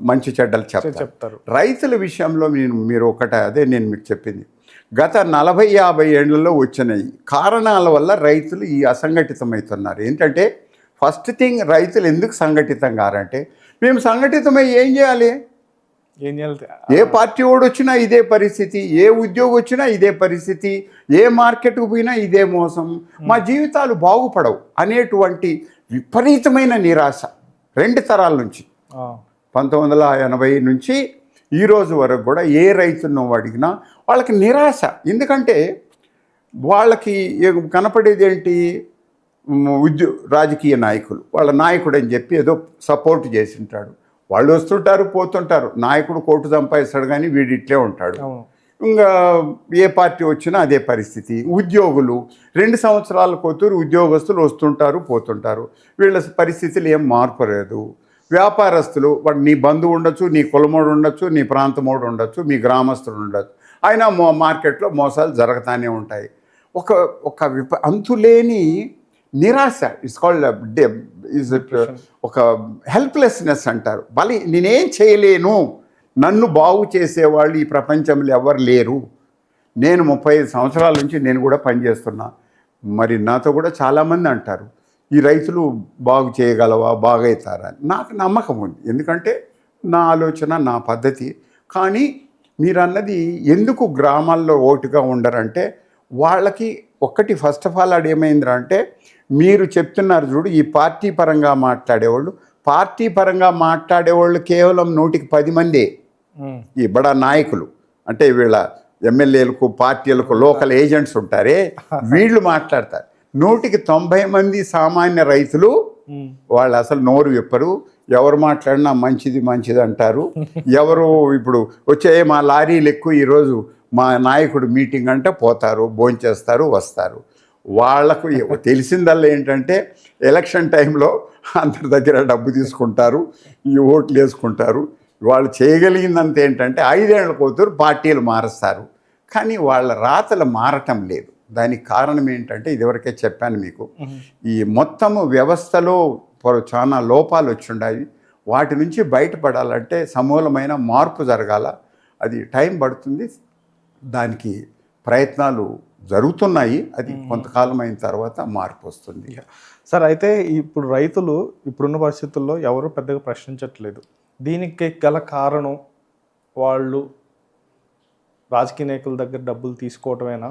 మంచి చెడ్డలు చెప్తారు. రైతుల విషయంలో మీరు అదే నేను మీకు చెప్పింది, గత 40-50 ఏళ్లలో వచ్చిన కారణాల వల్ల రైతులు ఈ అసంఘటితమవుతున్నారు. ఏంటంటే ఫస్ట్ థింగ్, రైతులు ఎందుకు సంఘటితం కారంటే, మేము సంఘటితమై ఏం చేయాలి? ఏ పార్టీ వాడు వచ్చినా ఇదే పరిస్థితి, ఏ ఉద్యోగం వచ్చినా ఇదే పరిస్థితి, ఏ మార్కెట్కు పోయినా ఇదే మోసం, మా జీవితాలు బాగుపడవు అనేటువంటి విపరీతమైన నిరాశ 2 తరాల నుంచి, 1980 నుంచి ఈ రోజు వరకు కూడా ఏ రైతును అడిగినా వాళ్ళకి నిరాశ. ఎందుకంటే వాళ్ళకి కనపడేది ఏంటి? రాజకీయ నాయకులు, వాళ్ళ నాయకుడు అని చెప్పి ఏదో సపోర్ట్ చేసి ఉంటాడు. వాళ్ళు వస్తుంటారు, పోతుంటారు. నాయకుడు కోటు సంపాదిస్తాడు కానీ వీడు ఇట్లే ఉంటాడు. ఇంకా ఏ పార్టీ వచ్చినా అదే పరిస్థితి. ఉద్యోగులు 2 సంవత్సరాల కోతూరు ఉద్యోగస్తులు వస్తుంటారు, పోతుంటారు. వీళ్ళ పరిస్థితులు ఏం మార్పు లేదు. వ్యాపారస్తులు, వాడు నీ బంధువు ఉండొచ్చు, నీ కులమోడు ఉండొచ్చు, నీ ప్రాంతమోడు ఉండొచ్చు, మీ గ్రామస్తులు ఉండొచ్చు, అయినా మార్కెట్లో మోసాలు జరుగుతూనే ఉంటాయి. ఒక అంతులేని నిరాశ. ఇట్స్ కాల్డ్ ఒక హెల్ప్లెస్నెస్ అంటారు. మళ్ళీ నేనేం చేయలేను, నన్ను బాగు చేసేవాళ్ళు ఈ ప్రపంచంలో ఎవరు లేరు. నేను 35 సంవత్సరాల నుంచి నేను కూడా పనిచేస్తున్నా. మరి నాతో కూడా చాలామంది అంటారు, ఈ రైతులు బాగు చేయగలవా, బాగవుతారా? నాకు నమ్మకం ఉంది, ఎందుకంటే నా ఆలోచన, నా పద్ధతి. కానీ మీరు అన్నది ఎందుకు గ్రామాల్లో ఓటుగా ఉండరంటే, వాళ్ళకి ఒక్కటి ఫస్ట్ ఆఫ్ ఆల్ అదేమైందిరా అంటే, మీరు చెప్తున్నారు చూడు, ఈ పార్టీ పరంగా మాట్లాడేవాళ్ళు కేవలం 100కి 10 మందే. ఈ బడా నాయకులు అంటే వీళ్ళ ఎమ్మెల్యేలకు, పార్టీలకు లోకల్ ఏజెంట్స్ ఉంటారే, వీళ్ళు మాట్లాడతారు. 100కి 90 మంది సామాన్య రైతులు వాళ్ళు అసలు నోరు విప్పరు. ఎవరు మాట్లాడినా మంచిది అంటారు. ఎవరు ఇప్పుడు వచ్చే మా లారీలు ఎక్కువ, ఈరోజు మా నాయకుడు మీటింగ్ అంటే పోతారు, భోంచేస్తారు, వస్తారు. వాళ్లకు తెలిసిందల్లా ఏంటంటే ఎలక్షన్ టైంలో అందరి దగ్గర డబ్బు తీసుకుంటారు, ఈ ఓట్లు వేసుకుంటారు. వాళ్ళు చేయగలిగిందంత ఏంటంటే 5 ఏళ్ల కోతూరు పార్టీలు మారుస్తారు, కానీ వాళ్ళ రాతలు మారటం లేదు. దానికి కారణం ఏంటంటే, ఇదివరకే చెప్పాను మీకు, ఈ మొత్తము వ్యవస్థలో చాలా లోపాలు వచ్చి ఉన్నాయి. వాటి నుంచి బయటపడాలంటే సమూలమైన మార్పు జరగాల. అది టైం పడుతుంది, దానికి ప్రయత్నాలు జరుగుతున్నాయి. అది కొంతకాలం అయిన తర్వాత మార్పు వస్తుంది. సార్, అయితే ఇప్పుడు రైతులు ఇప్పుడున్న పరిస్థితుల్లో ఎవరు పెద్దగా ప్రశ్నించట్లేదు. దీనికి గల కారణం వాళ్ళు రాజకీయ నాయకుల దగ్గర డబ్బులు తీసుకోవటమేనా?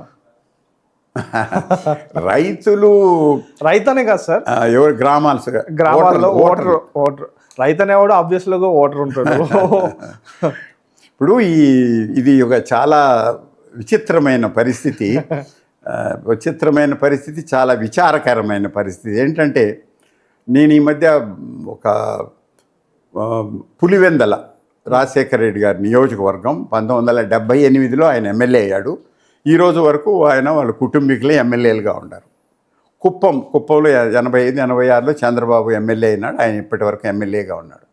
రైతనే కాదు సార్, ఎవరు గ్రామాల్లో ఓటర్ రైతు అనేవాడు ఆబ్వియస్లీగా ఓటర్ ఉంటాడు. ఇప్పుడు ఇది ఒక చాలా విచిత్రమైన పరిస్థితి, చాలా విచారకరమైన పరిస్థితి. ఏంటంటే, నేను ఈ మధ్య ఒక పులివెందల రాజశేఖర రెడ్డి గారి నియోజకవర్గం 1978లో ఆయన ఎమ్మెల్యే అయ్యాడు. ఈరోజు వరకు ఆయన వాళ్ళ కుటుంబీకులే ఎమ్మెల్యేలుగా ఉన్నారు. కుప్పంలో 85-86లో చంద్రబాబు ఎమ్మెల్యే అయినాడు, ఆయన ఇప్పటి వరకు ఎమ్మెల్యేగా ఉన్నాడు.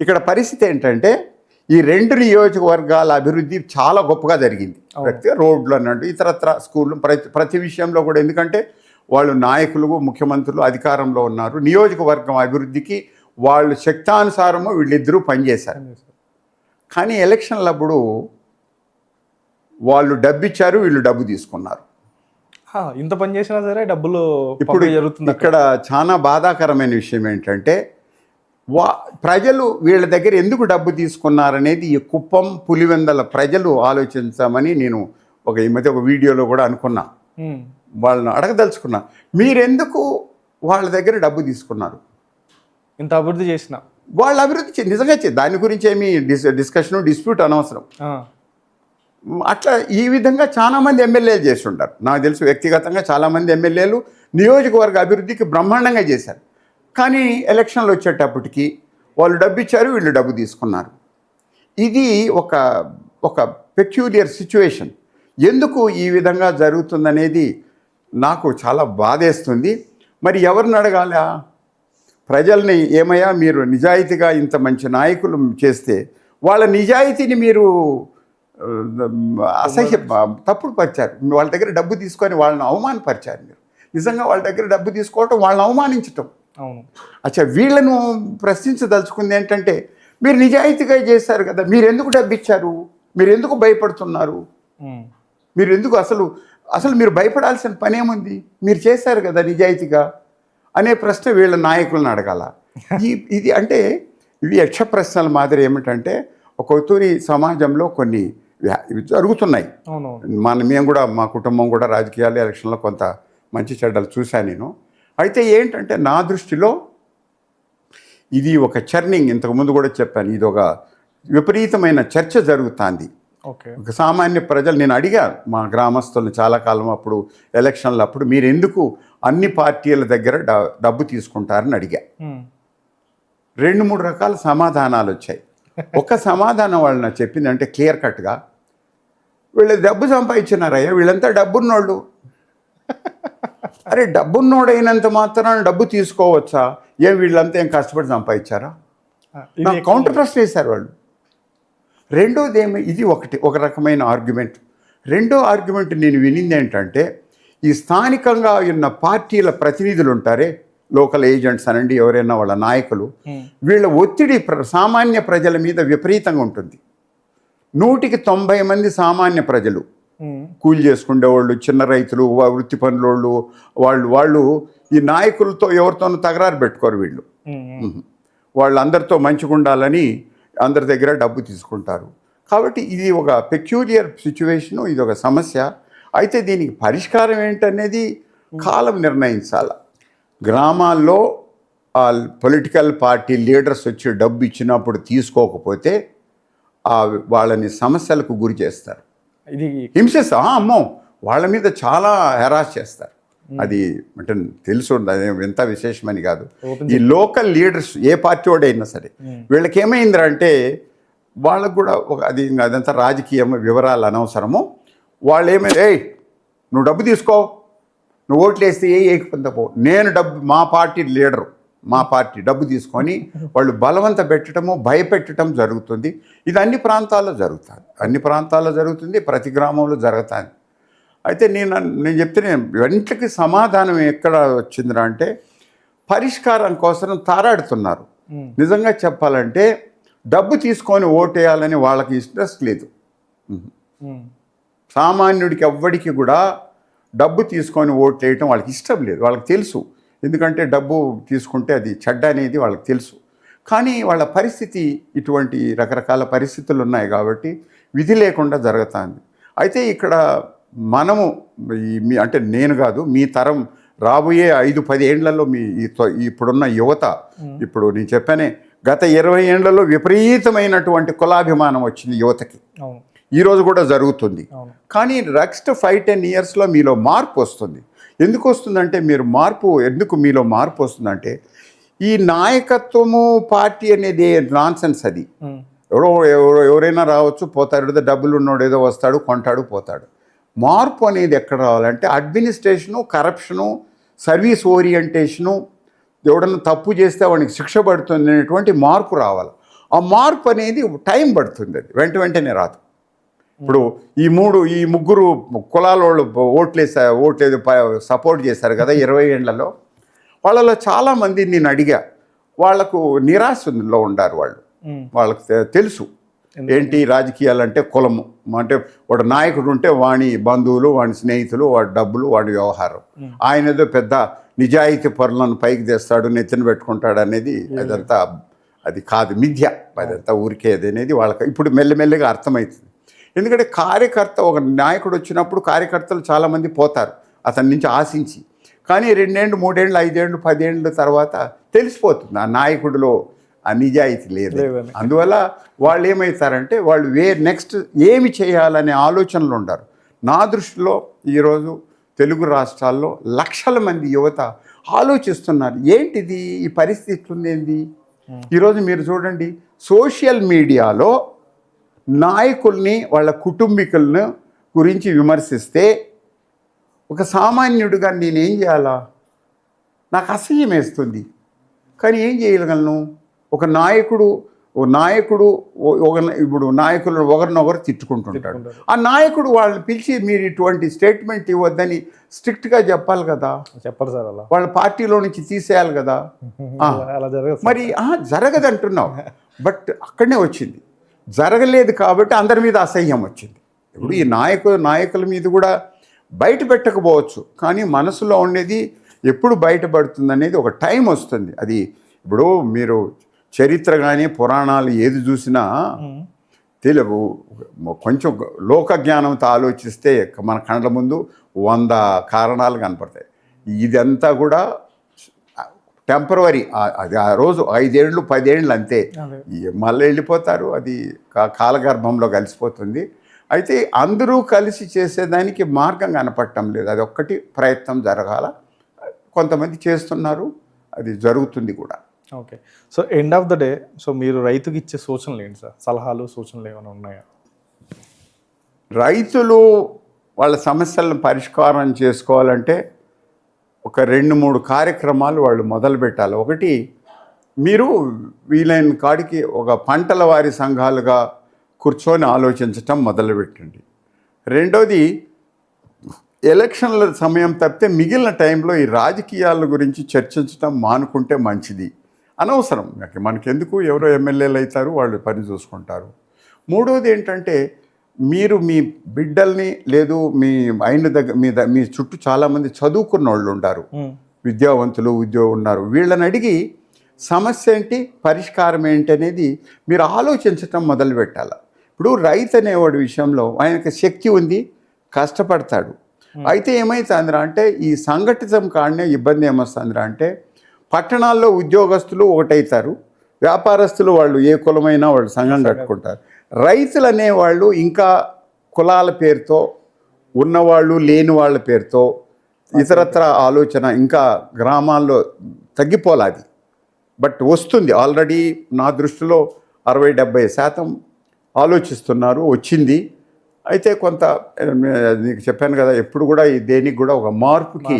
ఇక్కడ పరిస్థితి ఏంటంటే, ఈ 2 నియోజకవర్గాల అభివృద్ధి చాలా గొప్పగా జరిగింది. ప్రతి రోడ్లు అన్నట్టు, ఇతరత్ర స్కూళ్ళు, ప్రతి విషయంలో కూడా. ఎందుకంటే వాళ్ళు నాయకులు, ముఖ్యమంత్రులు అధికారంలో ఉన్నారు. నియోజకవర్గం అభివృద్ధికి వాళ్ళు శక్తానుసారము వీళ్ళిద్దరూ పనిచేశారు. కానీ ఎలక్షన్లప్పుడు వాళ్ళు డబ్బు ఇచ్చారు, వీళ్ళు డబ్బు తీసుకున్నారు. ఇంత పని చేసినా సరే డబ్బులు ఇప్పుడు జరుగుతుంది. ఇక్కడ చాలా బాధాకరమైన విషయం ఏంటంటే, ప్రజలు వీళ్ళ దగ్గర ఎందుకు డబ్బు తీసుకున్నారనేది ఈ కుప్పం, పులివెందల ప్రజలు ఆలోచించామని నేను ఈ మధ్య ఒక వీడియోలో కూడా అనుకున్నా, వాళ్ళని అడగదలుచుకున్నా, మీరెందుకు వాళ్ళ దగ్గర డబ్బు తీసుకున్నారు? ఇంత అభివృద్ధి చేసిన వాళ్ళ అభివృద్ధి నిజంగా దాని గురించి ఏమి డిస్కషన్ డిస్ప్యూట్ అనవసరం. అట్లా ఈ విధంగా చాలామంది ఎమ్మెల్యేలు చేసి ఉంటారు. నాకు తెలుసు వ్యక్తిగతంగా చాలామంది ఎమ్మెల్యేలు నియోజకవర్గ అభివృద్ధికి బ్రహ్మాండంగా చేశారు. కానీ ఎలక్షన్లు వచ్చేటప్పటికి వాళ్ళు డబ్బు ఇచ్చారు, వీళ్ళు డబ్బు తీసుకున్నారు. ఇది ఒక పెక్యూలియర్ సిచ్యువేషన్. ఎందుకు ఈ విధంగా జరుగుతుందనేది నాకు చాలా బాధేస్తుంది. మరి ఎవరిని అడగాలా? ప్రజల్ని, ఏమయ్యా మీరు నిజాయితీగా ఇంత మంచి నాయకులు చేస్తే వాళ్ళ నిజాయితీని మీరు తప్పుడు పరిచారు. వాళ్ళ దగ్గర డబ్బు తీసుకొని వాళ్ళని అవమానపరిచారు. మీరు నిజంగా వాళ్ళ దగ్గర డబ్బు తీసుకోవటం, వాళ్ళని అవమానించటం. అవును. అచ్చా, వీళ్ళను ప్రశ్నించదలుచుకుంది ఏంటంటే, మీరు నిజాయితీగా చేశారు కదా, మీరు ఎందుకు డబ్బు ఇచ్చారు? మీరు ఎందుకు భయపడుతున్నారు? మీరు ఎందుకు అసలు మీరు భయపడాల్సిన పని ఏముంది? మీరు చేశారు కదా నిజాయితీగా అనే ప్రశ్న వీళ్ళ నాయకులను అడగాల. ఇది అంటే ఇవి యక్ష ప్రశ్నల మాదిరి. ఏమిటంటే ఒక తూరి సమాజంలో కొన్ని జరుగుతున్నాయి. మేము కూడా, మా కుటుంబం కూడా రాజకీయాలు, ఎలక్షన్లో కొంత మంచి చెడ్డలు చూశాను నేను. అయితే ఏంటంటే నా దృష్టిలో ఇది ఒక చర్నింగ్. ఇంతకుముందు కూడా చెప్పాను, ఇది ఒక విపరీతమైన చర్చ జరుగుతుంది. ఒక సామాన్య ప్రజలు, నేను అడిగాను మా గ్రామస్తులను చాలా కాలం అప్పుడు ఎలక్షన్లు అప్పుడు, మీరు ఎందుకు అన్ని పార్టీల దగ్గర డబ్బు తీసుకుంటారని అడిగా. 2-3 రకాల సమాధానాలు వచ్చాయి. ఒక సమాధానం వాళ్ళు నాకు చెప్పింది అంటే క్లియర్ కట్గా, వీళ్ళు డబ్బు సంపాదించినారయ్యా, వీళ్ళంతా డబ్బున్నోళ్ళు. అరే, డబ్బున్నోడైనంత మాత్రాన డబ్బు తీసుకోవచ్చా? వీళ్ళంతా ఏం కష్టపడి సంపాదించారా? కౌంటర్ ప్రశ్న వేశారు వాళ్ళు. రెండోది ఇది ఒక రకమైన ఆర్గ్యుమెంట్. రెండో ఆర్గ్యుమెంట్ నేను వినింది ఏంటంటే, ఈ స్థానికంగా ఉన్న పార్టీల ప్రతినిధులు ఉంటారే, లోకల్ ఏజెంట్స్ అనండి, ఎవరైనా వాళ్ళ నాయకులు, వీళ్ళ ఒత్తిడి సామాన్య ప్రజల మీద విపరీతంగా ఉంటుంది. 100కి 90 మంది సామాన్య ప్రజలు, కూలి చేసుకునేవాళ్ళు, చిన్న రైతులు, వృత్తి పనులోళ్ళు, వాళ్ళు ఈ నాయకులతో ఎవరితోనూ తగరారు పెట్టుకోరు. వీళ్ళు వాళ్ళందరితో మంచిగా ఉండాలని అందరి దగ్గర డబ్బు తీసుకుంటారు. కాబట్టి ఇది ఒక పెక్యూలియర్ సిచ్యువేషను, ఇది ఒక సమస్య. అయితే దీనికి పరిష్కారం ఏంటనేది కాలం నిర్ణయించాలి. గ్రామాల్లో పొలిటికల్ పార్టీ లీడర్స్ వచ్చి డబ్బు ఇచ్చినప్పుడు తీసుకోకపోతే వాళ్ళని సమస్యలకు గురి చేస్తారు, హింసిస్తారు. అమ్మో, వాళ్ళ మీద చాలా హెరాస్ చేస్తారు. అది అంటే తెలుసు, ఎంత విశేషమని కాదు. ఈ లోకల్ లీడర్స్ ఏ పార్టీ వాడైనా సరే, వీళ్ళకి ఏమైందంటే వాళ్ళకు కూడా అదంతా రాజకీయం వివరాలు అనవసరము. వాళ్ళు నువ్వు డబ్బు తీసుకో, నువ్వు ఓట్లు వేస్తే ఏకపోతే పో, నేను మా పార్టీ లీడరు, మా పార్టీ డబ్బు తీసుకొని వాళ్ళు బలవంత పెట్టడము, భయపెట్టడం జరుగుతుంది. ఇది అన్ని ప్రాంతాల్లో జరుగుతుంది, ప్రతి గ్రామంలో జరుగుతుంది. అయితే నేను చెప్తే వెంటకి సమాధానం ఎక్కడ వచ్చిందిరా అంటే, పరిష్కారం కోసం తారాడుతున్నారు. నిజంగా చెప్పాలంటే డబ్బు తీసుకొని ఓటేయాలని వాళ్ళకి ఇంట్రెస్ట్ లేదు. సామాన్యుడికి ఎవ్వడికి కూడా డబ్బు తీసుకొని ఓట్లు వేయటం వాళ్ళకి ఇష్టం లేదు. వాళ్ళకి తెలుసు, ఎందుకంటే డబ్బు తీసుకుంటే అది చెడ్డ అనేది వాళ్ళకి తెలుసు. కానీ వాళ్ళ పరిస్థితి ఇటువంటి రకరకాల పరిస్థితులు ఉన్నాయి కాబట్టి విధి లేకుండా జరుగుతుంది. అయితే ఇక్కడ మనము అంటే నేను కాదు, మీ తరం రాబోయే 5-10 ఏళ్లలో ఇప్పుడున్న యువత, ఇప్పుడు నేను చెప్పానే గత 20 ఏళ్లలో విపరీతమైనటువంటి కులాభిమానం వచ్చింది యువతకి. ఈరోజు కూడా జరుగుతుంది. కానీ నెక్స్ట్ 5-10 ఇయర్స్లో మీలో మార్పు వస్తుంది. ఎందుకు వస్తుందంటే ఎందుకు మీలో మార్పు వస్తుందంటే, ఈ నాయకత్వము పార్టీ అనేది నాన్సెన్స్. అది ఎవరైనా రావచ్చు, పోతారు, డబ్బులు ఉన్నోడు ఏదో వస్తాడు, కొంటాడు, పోతాడు. మార్పు అనేది ఎక్కడ రావాలంటే అడ్మినిస్ట్రేషను, కరప్షను, సర్వీస్ ఓరియంటేషను, ఎవడన్నా తప్పు చేస్తే వాడికి శిక్ష పడుతుంది అనేటువంటి మార్పు రావాలి. ఆ మార్పు అనేది టైం పడుతుంది, అది వెంటనే రాదు. ఇప్పుడు ఈ ముగ్గురు కులాల వాళ్ళు ఓట్లేదు సపోర్ట్ చేశారు కదా 20 ఏళ్లలో, వాళ్ళలో చాలామంది నేను అడిగా, వాళ్లకు నిరాశలో ఉండారు. వాళ్ళకి తెలుసు ఏంటి రాజకీయాలంటే కులము, అంటే వాడు నాయకుడు ఉంటే వాడి బంధువులు, వాడి స్నేహితులు, వాడి డబ్బులు, వాడి వ్యవహారం. ఆయన ఏదో పెద్ద నిజాయితీ పరులను పైకి తెస్తాడు, నెత్తిన పెట్టుకుంటాడు అనేది అది కాదు, మిథ్య. అదంతా ఊరికేది అనేది వాళ్ళకి ఇప్పుడు మెల్లమెల్లగా అర్థమవుతుంది. ఎందుకంటే కార్యకర్త ఒక నాయకుడు వచ్చినప్పుడు కార్యకర్తలు చాలామంది పోతారు అతని నుంచి ఆశించి. కానీ 2 ఏళ్ళు 3 ఏళ్ళు 5 ఏళ్ళు 10 ఏళ్ళ తర్వాత తెలిసిపోతుంది ఆ నాయకుడిలో ఆ నిజాయితీ లేదు. అందువల్ల వాళ్ళు ఏమవుతారంటే వాళ్ళు నెక్స్ట్ ఏమి చేయాలనే ఆలోచనలు ఉండరు. నా దృష్టిలో ఈరోజు తెలుగు రాష్ట్రాల్లో లక్షల మంది యువత ఆలోచిస్తున్నారు, ఏంటిది ఈ పరిస్థితి ఉంది. ఈరోజు మీరు చూడండి, సోషల్ మీడియాలో నాయకుల్ని వాళ్ళ కుటుంబీకులను గురించి విమర్శిస్తే ఒక సామాన్యుడిగా నేనేం చేయాలా? నాకు అసహ్యం వేస్తుంది. కానీ ఏం చేయగలను? ఒక నాయకుడు ఇప్పుడు నాయకులు ఒకరినొకరు తిట్టుకుంటుంటాడు. ఆ నాయకుడు వాళ్ళని పిలిచి మీరు ఇటువంటి స్టేట్మెంట్ ఇవ్వద్దని స్ట్రిక్ట్గా చెప్పాలి కదా. చెప్పరు సార్, అలా వాళ్ళ పార్టీలో నుంచి తీసేయాలి కదా. మరి జరగదు అంటున్నావు, బట్ అక్కడనే వచ్చింది. జరగలేదు కాబట్టి అందరి మీద అసహ్యం వచ్చింది. ఇప్పుడు ఈ నాయకుల మీద కూడా బయట పెట్టకపోవచ్చు, కానీ మనసులో ఉండేది ఎప్పుడు బయటపడుతుంది అనేది ఒక టైం వస్తుంది. అది ఇప్పుడు మీరు చరిత్ర కానీ పురాణాలు ఏది చూసినా తెలుగు కొంచెం లోక జ్ఞానంతో ఆలోచిస్తే మన కళ్ళ ముందు 100 కారణాలు కనపడతాయి. ఇదంతా కూడా టెంపరవరీ. అది ఆ రోజు 5 ఏళ్ళు 10 ఏళ్ళు అంతే, మళ్ళీ వెళ్ళిపోతారు. అది కాలగర్భంలో కలిసిపోతుంది. అయితే అందరూ కలిసి చేసేదానికి మార్గం కనపడటం లేదు. అది ఒక్కటి ప్రయత్నం జరగాల. కొంతమంది చేస్తున్నారు, అది జరుగుతుంది కూడా. Okay. So end of the day, so మీరు రైతుకి ఇచ్చే సూచనలు ఏంటి సార్? సలహాలు సూచనలు ఏమైనా ఉన్నాయా? రైతులు వాళ్ళ సమస్యలను పరిష్కారం చేసుకోవాలంటే ఒక 2-3 కార్యక్రమాలు వాళ్ళు మొదలు పెట్టాలి. ఒకటి, మీరు వీలైన కాడికి ఒక పంటల వారి సంఘాలుగా కూర్చొని ఆలోచించటం మొదలుపెట్టండి. రెండోది, ఎలక్షన్ల సమయం తప్పితే మిగిలిన టైంలో ఈ రాజకీయాల గురించి చర్చించడం మానుకుంటే మంచిది. అనవసరం, మనకెందుకు, ఎవరో ఎమ్మెల్యేలు అవుతారు, వాళ్ళు పని చూసుకుంటారు. మూడోది ఏంటంటే, మీరు మీ బిడ్డల్ని లేదు మీ మీ చుట్టూ చాలామంది చదువుకున్న వాళ్ళు ఉంటారు, విద్యావంతులు ఉన్నారు, వీళ్ళని అడిగి సమస్య ఏంటి, పరిష్కారం ఏంటి అనేది మీరు ఆలోచించటం మొదలు పెట్టాలి. ఇప్పుడు రైతు అనేవాడి విషయంలో ఆయనకి శక్తి ఉంది, కష్టపడతాడు. అయితే ఏమవుతుందిరా అంటే ఈ సంఘటితం కాడనే ఇబ్బంది ఏమొస్తుందిరా అంటే పట్టణాల్లో ఉద్యోగస్తులు ఒకటవుతారు, వ్యాపారస్తులు వాళ్ళు ఏ కులమైనా వాళ్ళు సంఘం కట్టుకుంటారు. రైతులు అనేవాళ్ళు ఇంకా కులాల పేరుతో ఉన్నవాళ్ళు లేని వాళ్ళ పేరుతో ఇతరత్ర ఆలోచన ఇంకా గ్రామాల్లో తగ్గిపోలాది. బట్ వస్తుంది, ఆల్రెడీ నా దృష్టిలో 60-70% ఆలోచిస్తున్నారు, వచ్చింది. అయితే కొంత నీకు చెప్పాను కదా, ఎప్పుడు కూడా ఈ దేనికి కూడా ఒక మార్పుకి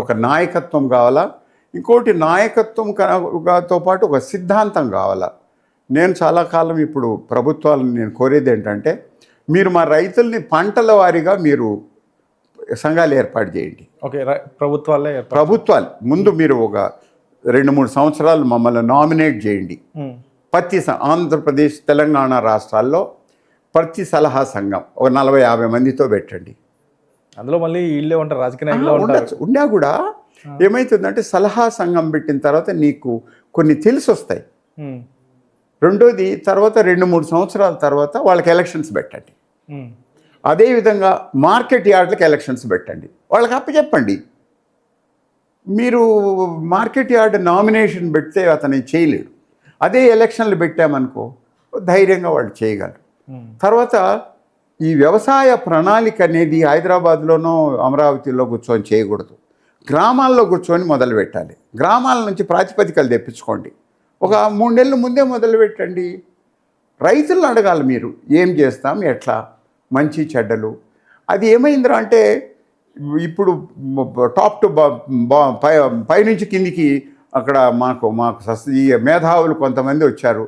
ఒక నాయకత్వం కావాలా. ఇంకోటి నాయకత్వంతో పాటు ఒక సిద్ధాంతం కావాలా. నేను చాలా కాలం ఇప్పుడు ప్రభుత్వాలను నేను కోరేది ఏంటంటే, మీరు మా రైతుల్ని పంటల వారీగా మీరు సంఘాలు ఏర్పాటు చేయండి. ఓకే, ప్రభుత్వాలు ముందు మీరు ఒక 2-3 సంవత్సరాలు మమ్మల్ని నామినేట్ చేయండి. ఆంధ్రప్రదేశ్ తెలంగాణ రాష్ట్రాల్లో ప్రతి సలహా సంఘం ఒక 40-50 మందితో పెట్టండి. అందులో మళ్ళీ వీళ్ళే ఉంటారు, రాజకీయ నాయకులు ఉన్నా కూడా ఏమవుతుందంటే సలహా సంఘం పెట్టిన తర్వాత నీకు కొన్ని తెలిసి వస్తాయి. రెండోది, తర్వాత 2-3 సంవత్సరాల తర్వాత వాళ్ళకి ఎలక్షన్స్ పెట్టండి. అదేవిధంగా మార్కెట్ యార్డ్లకు ఎలక్షన్స్ పెట్టండి, వాళ్ళకి అప్పచెప్పండి. మీరు మార్కెట్ యార్డ్ నామినేషన్ పెడితే అతను చేయలేడు. అదే ఎలక్షన్లు పెట్టామనుకో ధైర్యంగా వాళ్ళు చేయగలరు. తర్వాత ఈ వ్యవసాయ ప్రణాళిక అనేది హైదరాబాద్లోనో అమరావతిలో కూర్చొని చేయకూడదు, గ్రామాల్లో కూర్చొని మొదలు పెట్టాలి. గ్రామాల నుంచి ప్రాతిపదికలు తెప్పించుకోండి. ఒక 3 నెలల ముందే మొదలు పెట్టండి. రైతులను అడగాలి మీరు, ఏం చేస్తాం, ఎట్లా, మంచి చెడ్డలు. అది ఏమైందిరా అంటే ఇప్పుడు టాప్ టు పైనుంచి కిందికి అక్కడ మాకు ఈ మేధావులు కొంతమంది వచ్చారు.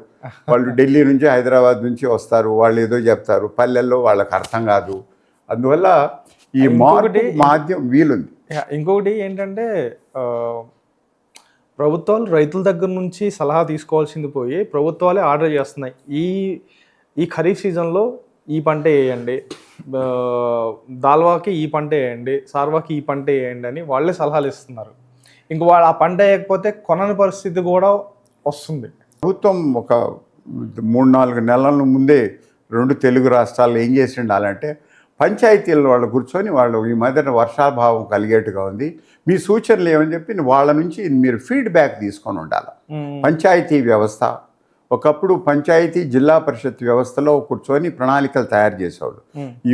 వాళ్ళు ఢిల్లీ నుంచి హైదరాబాద్ నుంచి వస్తారు, వాళ్ళు ఏదో చెప్తారు, పల్లెల్లో వాళ్ళకి అర్థం కాదు. అందువల్ల ఈ మాధ్యమం వీలుంది. ఇంకొకటి ఏంటంటే ప్రభుత్వాలు రైతుల దగ్గర నుంచి సలహా తీసుకోవాల్సింది పోయి ప్రభుత్వాలే ఆర్డర్ చేస్తున్నాయి. ఈ ఖరీఫ్ సీజన్లో ఈ పంట వేయండి, దాల్వాకి ఈ పంట వేయండి, సార్వాకి ఈ పంట వేయండి అని వాళ్ళే సలహాలు ఇస్తున్నారు. ఇంక వాళ్ళు ఆ పంట వేయకపోతే కొనని పరిస్థితి కూడా వస్తుంది. ప్రభుత్వం ఒక 3-4 నెలల ముందే రెండు తెలుగు రాష్ట్రాల్లో ఏం చేసి ఉండాలంటే పంచాయతీల్లో వాళ్ళు కూర్చొని వాళ్ళు ఈ మధ్యన వర్షాభావం కలిగేట్టుగా ఉంది, మీ సూచనలు ఏమని చెప్పి వాళ్ళ నుంచి మీరు ఫీడ్బ్యాక్ తీసుకొని ఉండాలి. పంచాయతీ వ్యవస్థ ఒకప్పుడు పంచాయతీ జిల్లా పరిషత్ వ్యవస్థలో కూర్చొని ప్రణాళికలు తయారు చేసేవాడు.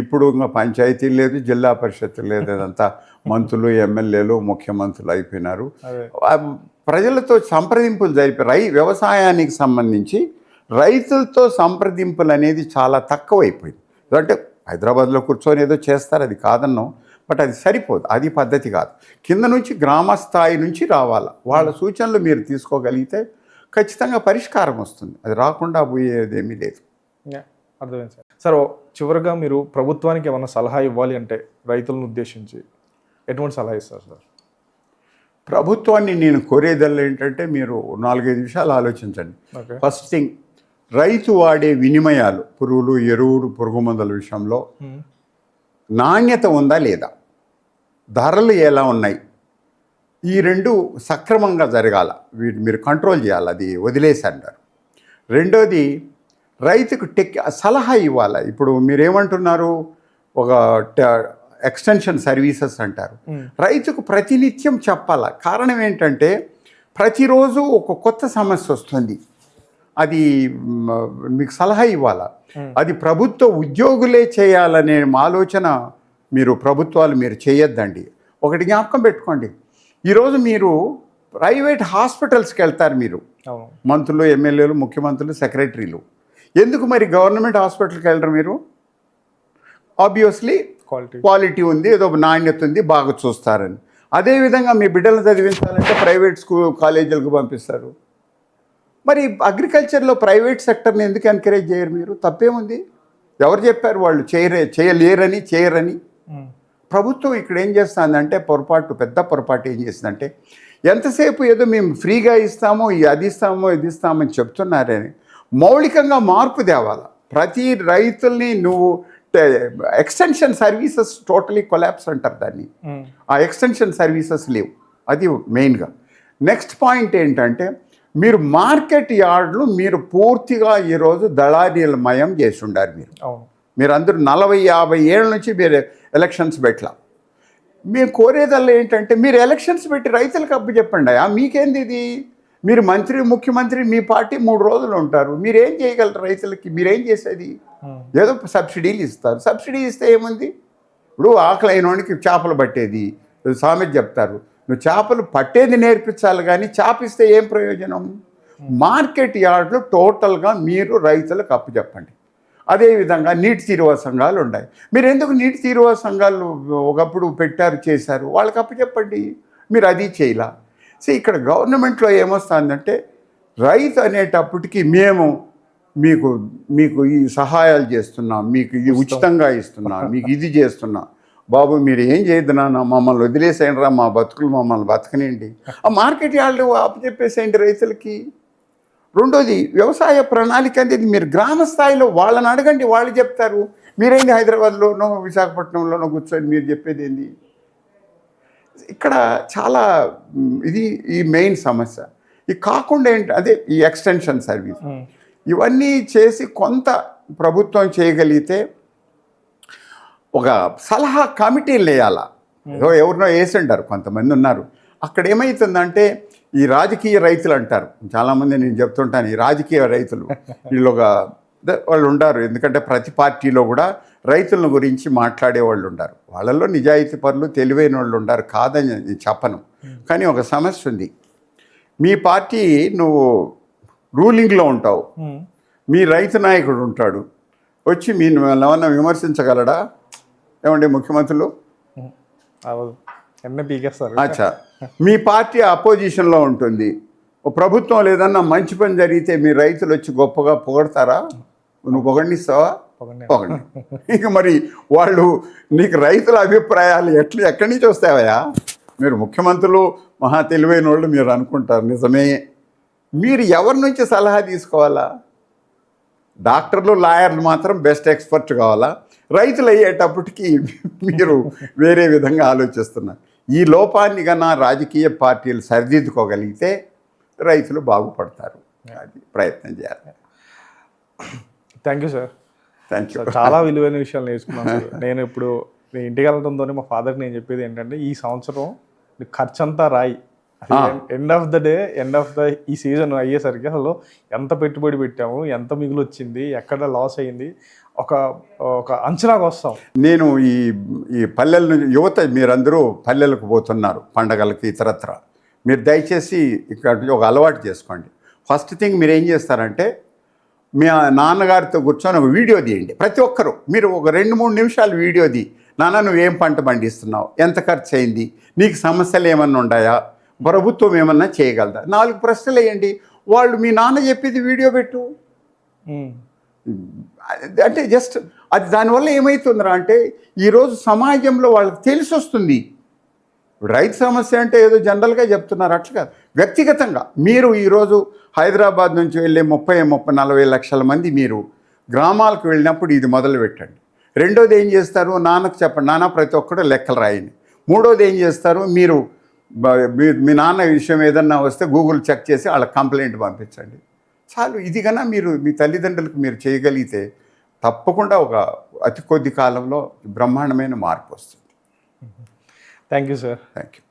ఇప్పుడు ఇంకా పంచాయతీ లేదు, జిల్లా పరిషత్ లేదు, అదంతా మంత్రులు, ఎమ్మెల్యేలు, ముఖ్యమంత్రులు అయిపోయినారు. ప్రజలతో సంప్రదింపులు జరిపి వ్యవసాయానికి సంబంధించి రైతులతో సంప్రదింపులు అనేది చాలా తక్కువైపోయింది. అంటే హైదరాబాద్లో కూర్చొని ఏదో చేస్తారు, అది కాదన్నాం, బట్ అది సరిపోదు, అది పద్ధతి కాదు. కింద నుంచి గ్రామ స్థాయి నుంచి రావాలి. వాళ్ళ సూచనలు మీరు తీసుకోగలిగితే ఖచ్చితంగా పరిష్కారం వస్తుంది. అది రాకుండా పోయేదేమీ లేదు. అర్థమైంది సార్. సార్ చివరిగా మీరు ప్రభుత్వానికి ఏమన్నా సలహా ఇవ్వాలి అంటే రైతులను ఉద్దేశించి ఎటువంటి సలహా ఇస్తారు సార్? ప్రభుత్వాన్ని నేను కోరేదల్లా ఏంటంటే మీరు 4-5 విషయాలు ఆలోచించండి. ఫస్ట్ థింగ్, రైతు వాడే వినిమయాలు, పురుగులు, ఎరువులు, పురుగు మందుల విషయంలో నాణ్యత ఉందా లేదా, ధరలు ఎలా ఉన్నాయి, ఈ రెండు సక్రమంగా జరగాల. వీటి మీరు కంట్రోల్ చేయాలి, అది వదిలేసి అంటారు. రెండోది, రైతుకు సలహా ఇవ్వాలి. ఇప్పుడు మీరేమంటున్నారు, ఒక ఎక్స్టెన్షన్ సర్వీసెస్ అంటారు. రైతుకు ప్రతినిత్యం చెప్పాల. కారణం ఏంటంటే ప్రతిరోజు ఒక కొత్త సమస్య వస్తుంది, అది మీకు సలహా ఇవ్వాలా. అది ప్రభుత్వ ఉద్యోగులే చేయాలనే ఆలోచన ప్రభుత్వాలు చేయొద్దండి. ఒకటి జ్ఞాపకం పెట్టుకోండి, ఈరోజు మీరు ప్రైవేట్ హాస్పిటల్స్కి వెళ్తారు, మీరు మంత్రులు, ఎమ్మెల్యేలు, ముఖ్యమంత్రులు, సెక్రటరీలు. ఎందుకు మరి గవర్నమెంట్ హాస్పిటల్కి వెళ్ళరు మీరు? ఆబ్వియస్లీ క్వాలిటీ ఉంది, ఏదో నాణ్యత ఉంది, బాగా చూస్తారని. అదేవిధంగా మీ బిడ్డలను చదివించాలంటే ప్రైవేట్ కాలేజీలకు పంపిస్తారు. మరి అగ్రికల్చర్లో ప్రైవేట్ సెక్టర్ని ఎందుకు ఎంకరేజ్ చేయరు మీరు? తప్పేముంది? ఎవరు చెప్పారు వాళ్ళు చేయరని? ప్రభుత్వం ఇక్కడ ఏం చేస్తుందంటే పెద్ద పొరపాటు ఏం చేస్తుందంటే, ఎంతసేపు ఏదో మేము ఫ్రీగా ఇస్తామో, అది ఇస్తామని చెప్తున్నారని మౌలికంగా మార్పు తేవాలి. ప్రతి రైతుల్ని నువ్వు ఎక్స్టెన్షన్ సర్వీసెస్ టోటలీ కొలాప్స్ అంటారు దాన్ని. ఆ ఎక్స్టెన్షన్ సర్వీసెస్ లేవు, అది మెయిన్గా. నెక్స్ట్ పాయింట్ ఏంటంటే, మీరు మార్కెట్ యార్డ్లు పూర్తిగా ఈరోజు దళారీలమయం చేసి ఉండారు. మీరు అందరూ 40-50 ఏళ్ళ నుంచి మీరు ఎలక్షన్స్ పెట్టలా. మేము కోరేదల్లా ఏంటంటే, మీరు ఎలక్షన్స్ పెట్టి రైతులకు అప్పు చెప్పండి. మీకేంది ఇది? మీరు మంత్రి, ముఖ్యమంత్రి, మీ పార్టీ 3 రోజులు ఉంటారు, మీరేం చేయగలరు రైతులకి? మీరేం చేసేది? ఏదో సబ్సిడీలు ఇస్తారు. సబ్సిడీ ఇస్తే ఏముంది? ఇప్పుడు ఆకలి అయినోడికి చేపలు పట్టేది సామెత చెప్తారు. నువ్వు చేపలు పట్టేది నేర్పించాలి, కానీ చేప ఇస్తే ఏం ప్రయోజనం? మార్కెట్ యార్డ్లు టోటల్గా మీరు రైతులకు అప్పు చెప్పండి. అదేవిధంగా నీటి తీరువా సంఘాలు ఉన్నాయి. మీరు ఎందుకు నీటి తీరువా సంఘాలు ఒకప్పుడు పెట్టారు, చేశారు, వాళ్ళకి అప్పు చెప్పండి. మీరు అది చేయలా. సో ఇక్కడ గవర్నమెంట్లో ఏమొస్తుందంటే, రైతు అనేటప్పటికి మేము మీకు ఈ సహాయాలు చేస్తున్నాం, మీకు ఇది ఉచితంగా ఇస్తున్నాం, మీకు ఇది చేస్తున్నాం. బాబు మీరు ఏం చేయొద్దు నాన్న, మమ్మల్ని వదిలేసేయండి రా, మా బతుకులు మమ్మల్ని బతకనేయండి. ఆ మార్కెట్ యార్డు అప్పచెప్పేసేయండి రైతులకి. రెండోది, వ్యవసాయ ప్రణాళిక అనేది మీరు గ్రామ స్థాయిలో వాళ్ళని అడగండి, వాళ్ళు చెప్తారు. మీరేంటి హైదరాబాద్లోనో విశాఖపట్నంలోనో కూర్చొని మీరు చెప్పేది ఏంది? ఇక్కడ చాలా ఈ మెయిన్ సమస్య. ఇది కాకుండా అదే ఈ ఎక్స్టెన్షన్ సర్వీస్, ఇవన్నీ చేసి కొంత ప్రభుత్వం చేయగలిగితే, ఒక సలహా కమిటీలు వేయాలా. ఎవరినో వేసింటారు, కొంతమంది ఉన్నారు. అక్కడ ఏమవుతుందంటే, ఈ రాజకీయ రైతులు అంటారు చాలామంది, నేను చెప్తుంటాను, ఈ రాజకీయ రైతులు వాళ్ళు ఉంటారు. ఎందుకంటే ప్రతి పార్టీలో కూడా రైతుల గురించి మాట్లాడే వాళ్ళు ఉంటారు. వాళ్ళల్లో నిజాయితీ పరులు, తెలివైన వాళ్ళు ఉంటారు, కాదని నేను చెప్పను. కానీ ఒక సమస్య ఉంది. మీ పార్టీ నువ్వు రూలింగ్లో ఉంటావు, మీ రైతు నాయకుడు ఉంటాడు, వచ్చి మీరు ఏమన్నా విమర్శించగలడా? ఏమండి ముఖ్యమంత్రులు? అచ్చా, మీ పార్టీ అపోజిషన్లో ఉంటుంది, ప్రభుత్వం లేదన్నా మంచి పని జరిగితే మీ రైతులు వచ్చి గొప్పగా పొగడతారా? నువ్వు పొగడిస్తావా? పొగడి. ఇక మరి వాళ్ళు నీకు రైతుల అభిప్రాయాలు ఎక్కడి నుంచి వస్తావయా? మీరు ముఖ్యమంత్రులు మహా తెలివైన వాళ్ళు మీరు అనుకుంటారు, నిజమే. మీరు ఎవరి నుంచి సలహా తీసుకోవాలా? డాక్టర్లు, లాయర్లు మాత్రం బెస్ట్ ఎక్స్పర్ట్ కావాలా? రైతులు అయ్యేటప్పటికి మీరు వేరే విధంగా ఆలోచిస్తున్నారు. ఈ లోపాన్ని కన్నా రాజకీయ పార్టీలు సరిదిద్దుకోగలిగితే రైతులు బాగుపడతారు. అది ప్రయత్నం చేయాలి. Thank you sir. Thank you. చాలా విలువైన విషయాలు నేర్చుకున్నాను సార్. నేను ఇప్పుడు నేను ఇంటికి వెళ్ళడంతోనే మా ఫాదర్కి నేను చెప్పేది ఏంటంటే, ఈ సంవత్సరం నీ ఖర్చంతా రాయి, end of the day, end of the ఈ సీజన్ అయ్యేసరికి అసలు ఎంత పెట్టుబడి పెట్టాము, ఎంత మిగులు వచ్చింది, ఎక్కడ లాస్ అయ్యింది, ఒక ఒక అంచనాకు వస్తాం. నేను ఈ పల్లెల నుంచి యువత మీరందరూ పల్లెలకు పోతున్నారు పండగలకి ఇతరత్ర. మీరు దయచేసి ఇక్కడ ఒక అలవాటు చేసుకోండి. ఫస్ట్ థింగ్ మీరు ఏం చేస్తారంటే, మీ నాన్నగారితో కూర్చొని ఒక వీడియో తీయండి. ప్రతి ఒక్కరూ మీరు ఒక 2-3 నిమిషాలు వీడియో తీ. నాన్న నువ్వేం పంట పండిస్తున్నావు, ఎంత ఖర్చు అయింది, నీకు సమస్యలు ఏమన్నా ఉన్నాయా, ప్రభుత్వం ఏమన్నా చేయగలదా, 4 ప్రశ్నలు వేయండి. వాళ్ళు మీ నాన్న చెప్పేది వీడియో పెట్టు. అంటే జస్ట్ అది దానివల్ల ఏమవుతుందిరా అంటే, ఈరోజు సమాజంలో వాళ్ళకి తెలిసి వస్తుంది. రైతు సమస్య అంటే ఏదో జనరల్గా చెప్తున్నారు, అట్లా కాదు. వ్యక్తిగతంగా మీరు ఈరోజు హైదరాబాద్ నుంచి వెళ్ళే 30-40 లక్షల మంది మీరు గ్రామాలకు వెళ్ళినప్పుడు ఇది మొదలు పెట్టండి. రెండోది ఏం చేస్తారు, నాన్నకు చెప్పండి, నాన్న ప్రతి ఒక్కరు లెక్కలు రాయండి. మూడోది ఏం చేస్తారు, మీరు మీ నాన్న విషయం ఏదన్నా వస్తే గూగుల్ చెక్ చేసి వాళ్ళకి కంప్లైంట్ పంపించండి. చాలు. ఇది కన్నా మీరు మీ తల్లిదండ్రులకు మీరు చేయగలిగితే తప్పకుండా ఒక అతి కొద్ది కాలంలో బ్రహ్మాండమైన మార్పు వస్తుంది. Thank you sir. Thank you.